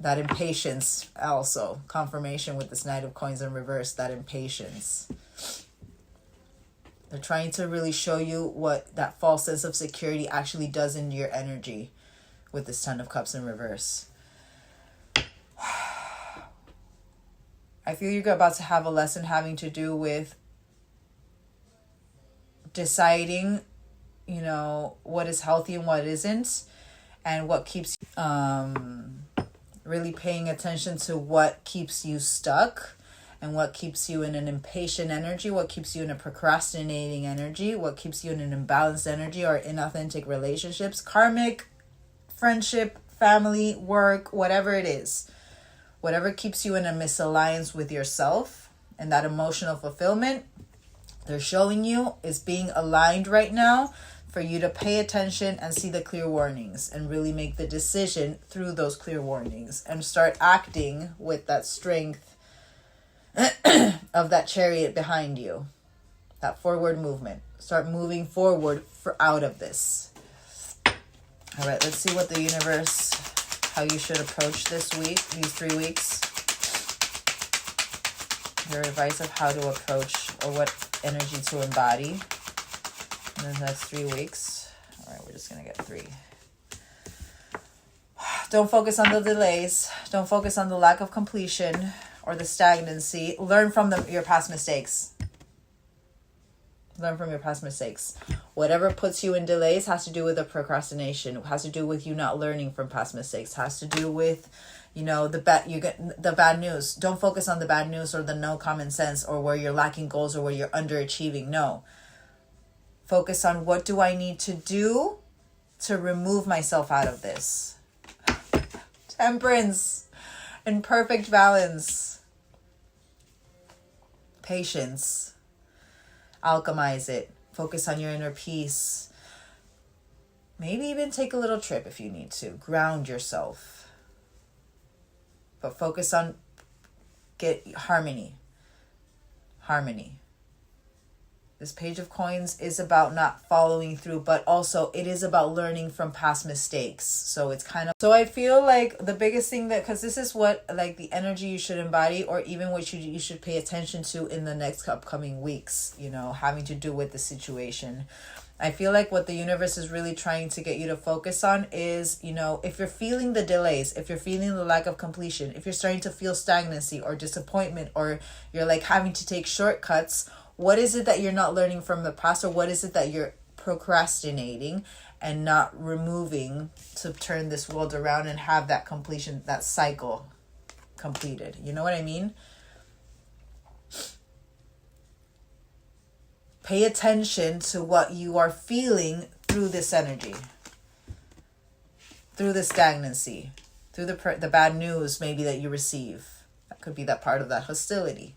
That impatience also. Confirmation with this Knight of Coins in reverse, that impatience. They're trying to really show you what that false sense of security actually does into your energy with this Ten of Cups in reverse. I feel you're about to have a lesson having to do with deciding, what is healthy and what isn't, and what keeps really paying attention to what keeps you stuck and what keeps you in an impatient energy, what keeps you in a procrastinating energy, what keeps you in an imbalanced energy or inauthentic relationships, karmic, friendship, family, work, whatever it is. Whatever keeps you in a misalliance with yourself and that emotional fulfillment, they're showing you is being aligned right now for you to pay attention and see the clear warnings and really make the decision through those clear warnings and start acting with that strength of that Chariot behind you, that forward movement. Start moving forward out of this. All right, let's see what the universe, how you should approach this week, these 3 weeks. Your advice of how to approach or what energy to embody in the next 3 weeks. All right, we're just going to get 3. Don't focus on the delays. Don't focus on the lack of completion or the stagnancy. Learn from your past mistakes. Learn from your past mistakes. Whatever puts you in delays has to do with the procrastination. It has to do with you not learning from past mistakes. It has to do with, the bad news. Don't focus on the bad news or the no common sense or where you're lacking goals or where you're underachieving. No. Focus on what do I need to do to remove myself out of this. Temperance and perfect balance. Patience. Alchemize it. Focus on your inner peace. Maybe even take a little trip if you need to. Ground yourself. But focus on harmony. Harmony. This Page of Coins is about not following through, but also it is about learning from past mistakes. So it's so I feel like the biggest thing because this is what the energy you should embody or even what you should pay attention to in the next upcoming weeks, having to do with the situation. I feel like what the universe is really trying to get you to focus on is, if you're feeling the delays, if you're feeling the lack of completion, if you're starting to feel stagnancy or disappointment, or you're having to take shortcuts, what is it that you're not learning from the past, or what is it that you're procrastinating and not removing to turn this world around and have that completion, that cycle completed? You know what I mean? Pay attention to what you are feeling through this energy, through the stagnancy, through the bad news maybe that you receive. That could be that part of that hostility,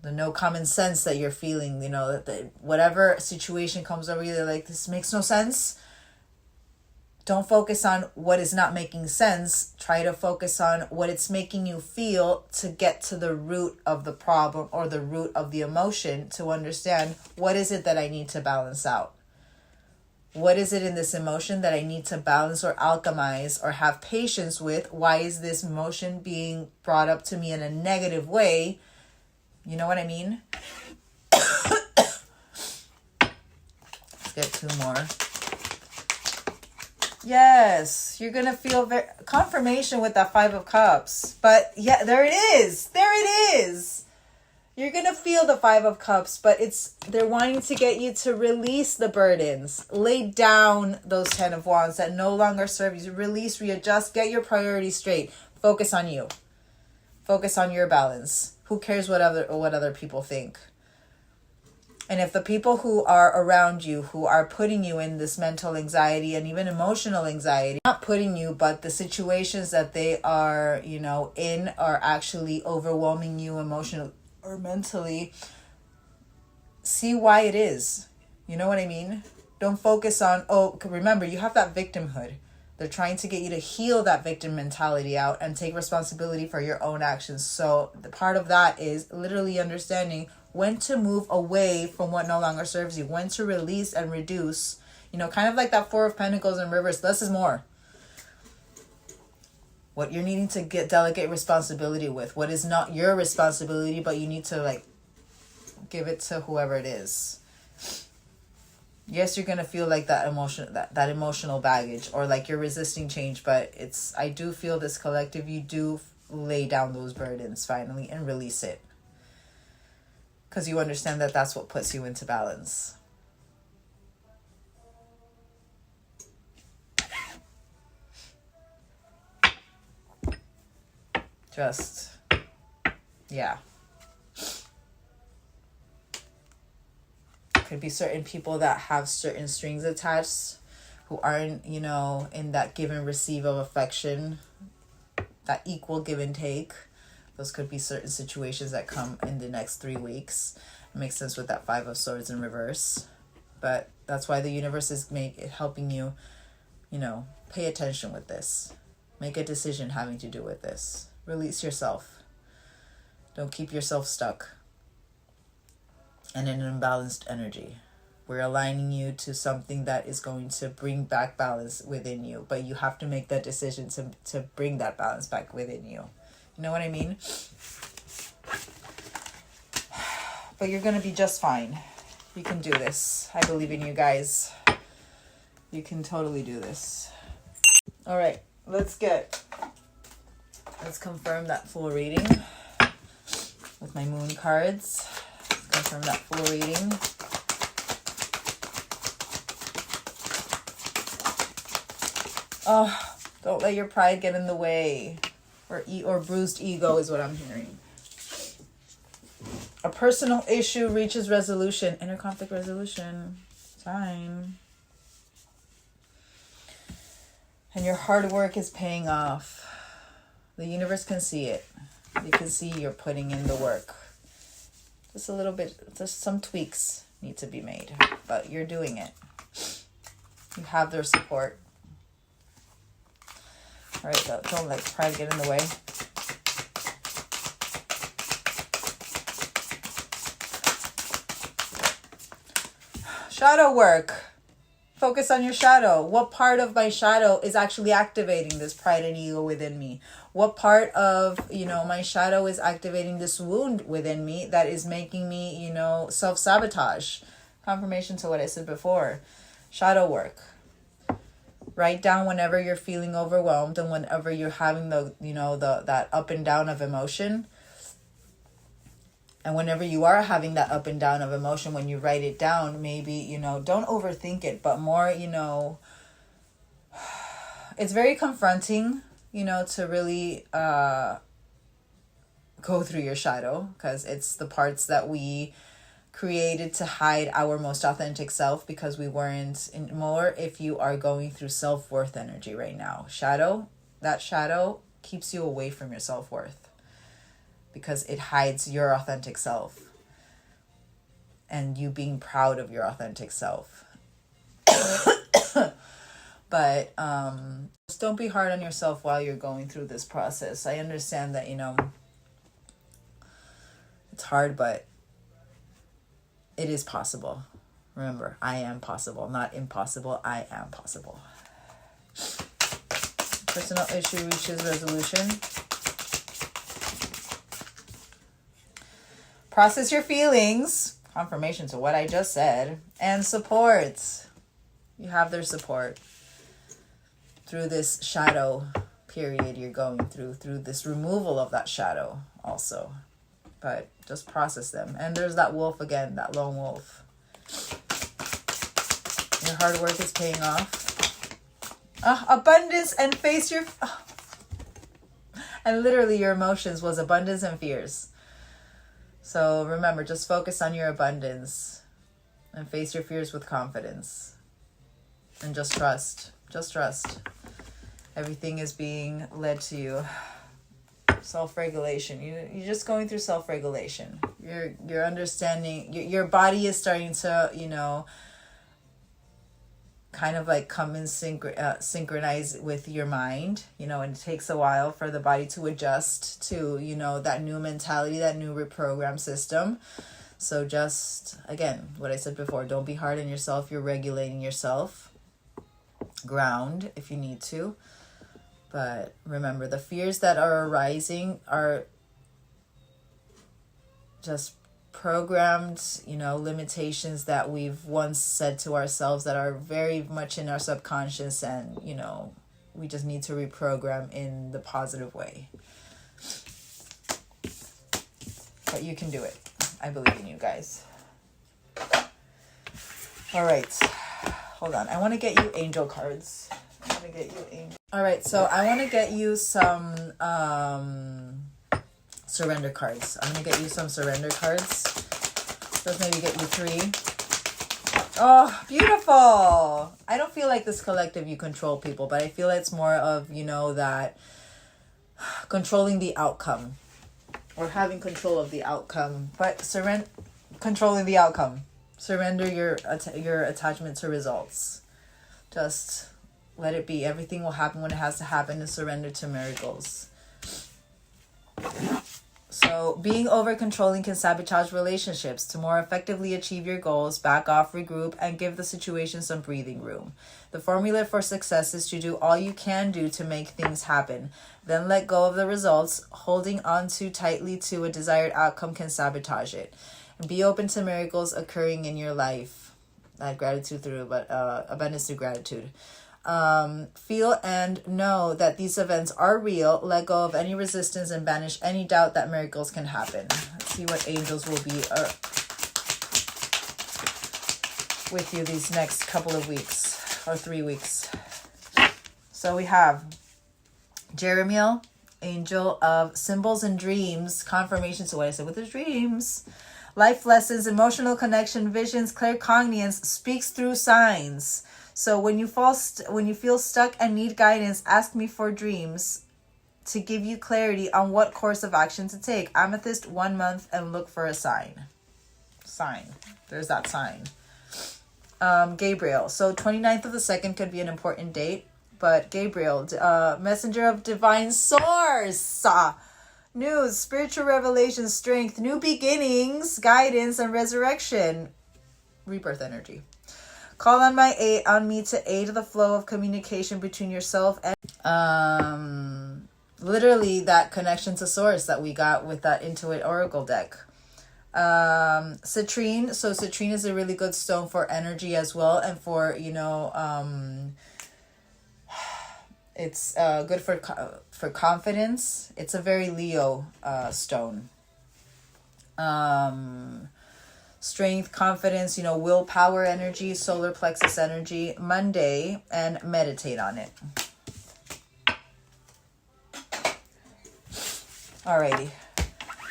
the no common sense that you're feeling, that whatever situation comes over you, they're like, this makes no sense. Don't focus on what is not making sense. Try to focus on what it's making you feel to get to the root of the problem or the root of the emotion, to understand what is it that I need to balance out. What is it in this emotion that I need to balance or alchemize or have patience with? Why is this emotion being brought up to me in a negative way? You know what I mean? Let's get two more. Yes, you're going to feel confirmation with that Five of Cups. But yeah, there it is. There it is. You're going to feel the Five of Cups, but they're wanting to get you to release the burdens. Lay down those Ten of Wands that no longer serve you. Release, readjust, get your priorities straight. Focus on you. Focus on your balance. Who cares what other people think? And if the people who are around you, who are putting you in this mental anxiety and even emotional anxiety, not putting you, but the situations that they are, in are actually overwhelming you emotionally or mentally, see why it is. You know what I mean? Don't focus on, remember, you have that victimhood. They're trying to get you to heal that victim mentality out and take responsibility for your own actions. So the part of that is literally understanding when to move away from what no longer serves you, when to release and reduce, kind of like that Four of Pentacles in reverse. Less is more. What you're needing to delegate responsibility with, what is not your responsibility, but you need to give it to whoever it is. Yes, you're going to feel like that emotional baggage, or like you're resisting change, but I do feel this collective, you do lay down those burdens finally and release it. Because you understand that that's what puts you into balance. Yeah. Could be certain people that have certain strings attached, who aren't, in that give and receive of affection, that equal give and take. Those could be certain situations that come in the next 3 weeks. It makes sense with that Five of Swords in reverse. But that's why the universe is helping you, pay attention with this. Make a decision having to do with this. Release yourself. Don't keep yourself stuck and in an imbalanced energy. We're aligning you to something that is going to bring back balance within you. But you have to make that decision to bring that balance back within you. You know what I mean? But you're going to be just fine. You can do this. I believe in you guys. You can totally do this. All right. Let's confirm that full reading with my moon cards. Let's confirm that full reading. Oh, don't let your pride get in the way. Or bruised ego is what I'm hearing. A personal issue reaches resolution. Inner conflict resolution. Time. And your hard work is paying off. The universe can see it. You can see you're putting in the work. Just a little bit, just some tweaks need to be made. But you're doing it. You have their support. All right, don't let pride get in the way. Shadow work. Focus on your shadow. What part of my shadow is actually activating this pride and ego within me? What part of, my shadow is activating this wound within me that is making me, self-sabotage? Confirmation to what I said before. Shadow work. Write down whenever you're feeling overwhelmed and whenever you're having that up and down of emotion. And whenever you are having that up and down of emotion, when you write it down, maybe, don't overthink it, but more, it's very confronting, to really go through your shadow, because it's the parts that we created to hide our most authentic self, because we weren't in more. If you are going through self-worth energy right now, that shadow keeps you away from your self-worth, because it hides your authentic self and you being proud of your authentic self. But just don't be hard on yourself while you're going through this process. I understand that, it's hard, but it is possible. Remember, I am possible, not impossible. I am possible. Personal issue reaches resolution. Process your feelings. Confirmation to what I just said. And support. You have their support through this shadow period you're going through this removal of that shadow also. But just process them. And there's that wolf again, that lone wolf. Your hard work is paying off. Abundance and face your... And literally your emotions was abundance and fears. So remember, just focus on your abundance and face your fears with confidence. And just trust. Just trust. Everything is being led to you. Self-regulation. You're just going through self-regulation. You're understanding. Your body is starting to, kind of like come and synchronize with your mind, and it takes a while for the body to adjust to, that new mentality, that new reprogram system. So just, again, what I said before, don't be hard on yourself. You're regulating yourself. Ground if you need to. But remember, the fears that are arising are just programmed, limitations that we've once said to ourselves that are very much in our subconscious, and, we just need to reprogram in the positive way. But you can do it. I believe in you guys. All right. Hold on. I want to get you angel cards. All right. So I want to get you some surrender cards. I'm going to get you some surrender cards. Let's maybe get you 3. Oh, beautiful. I don't feel like this collective you control people, but I feel it's more of, that controlling the outcome or having control of the outcome, but controlling the outcome. Surrender your attachment to results. Just let it be. Everything will happen when it has to happen, and surrender to miracles. So being over controlling can sabotage relationships. To more effectively achieve your goals, back off, regroup, and give the situation some breathing room. The formula for success is to do all you can do to make things happen. Then let go of the results. Holding on too tightly to a desired outcome can sabotage it. And be open to miracles occurring in your life. Add gratitude through, abundance through gratitude. Feel and know that these events are real. Let go of any resistance and banish any doubt that miracles can happen. Let's see what angels will be with you these next couple of weeks or 3 weeks. So we have Jeremiel, angel of symbols and dreams, confirmation to what I said with the dreams. Life lessons, emotional connection, visions, claircognizance, speaks through signs. So when you feel stuck and need guidance, ask me for dreams to give you clarity on what course of action to take. Amethyst, 1 month, and look for a sign. There's that sign. Gabriel. So 29th of the 2nd could be an important date. But Gabriel, messenger of divine source. News, spiritual revelation, strength, new beginnings, guidance, and resurrection. Rebirth energy. Call on me to aid the flow of communication between yourself and literally that connection to source that we got with that Intuit Oracle deck. Citrine. So citrine is a really good stone for energy as well, and for it's good for confidence. It's a very Leo stone. Strength, confidence, willpower energy, solar plexus energy. Monday, and meditate on it. Alrighty,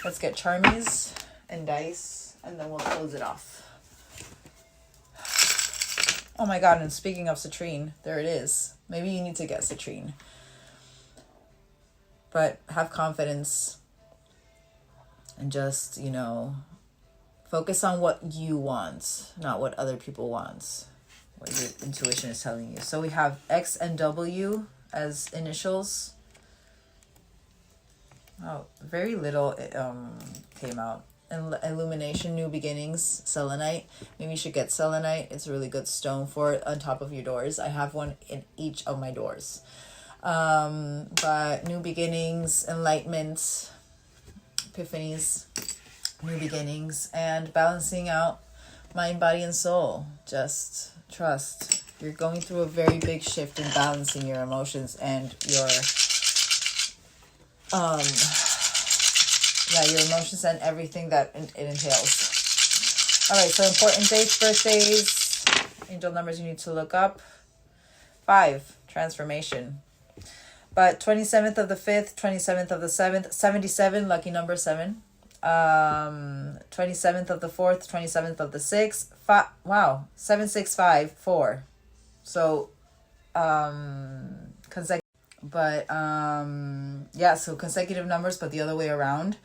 let's get charmies and dice, and then we'll close it off. Oh my god, and speaking of citrine, there it is. Maybe you need to get citrine. But have confidence and just, focus on what you want, not what other people want. what your intuition is telling you. So we have X and W as initials. Oh, very little came out. Illumination, new beginnings, selenite. Maybe you should get selenite. It's a really good stone for it on top of your doors. I have one in each of my doors. But new beginnings, enlightenment, epiphanies, new beginnings, and balancing out mind, body, and soul. Just trust. You're going through a very big shift in balancing your emotions and your your emotions and everything that it entails. All right, so important dates, birthdays, angel numbers you need to look up. 5, transformation. But 27th of the 5th, 27th of the 7th, 77, lucky number 7. 27th of the 4th, 27th of the 6th. 7654. So consecutive. But so consecutive numbers, but the other way around.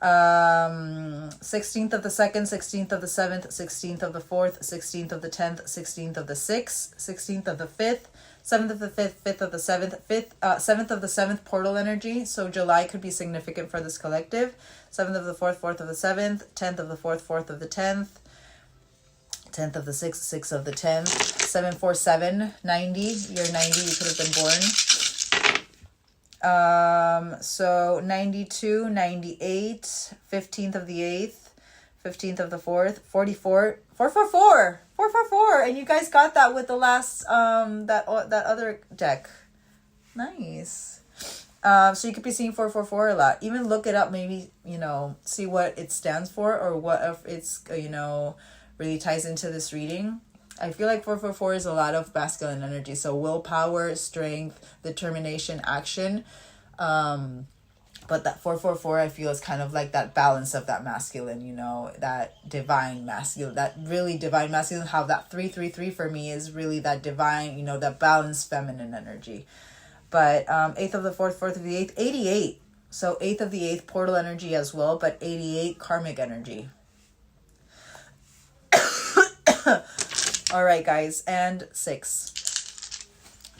16th of the 2nd, 16th of the 7th, 16th of the 4th, 16th of the 10th, 16th of the 6th, 16th of the 5th, 7th of the 5th, 5th of the 7th, 7th of the 7th portal energy. So July could be significant for this collective. 7th of the 4th, 4th of the 7th, 10th of the 4th, 4th of the 10th, 10th of the 6th, 6th of the 10th, 747, 90. You're 90, you could have been born. So 92, 98, 15th of the 8th, 15th of the 4th, 44, 444, 444. And you guys got that with the last, that other deck. Nice. So you could be seeing 444 a lot. Even look it up, maybe, see what it stands for or what if it's, really ties into this reading. I feel like 444 is a lot of masculine energy. So willpower, strength, determination, action. But that 444, I feel, is kind of like that balance of that masculine, that divine masculine, that really divine masculine. How that 333 for me is really that divine, that balanced feminine energy. But 8th of the 4th, 4th of the 8th, 88. So 8th of the 8th, portal energy as well, but 88, karmic energy. All right, guys, and 6.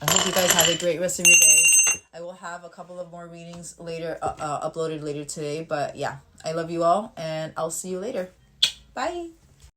I hope you guys have a great rest of your day. I will have a couple of more readings later, uploaded later today. But yeah, I love you all, and I'll see you later. Bye.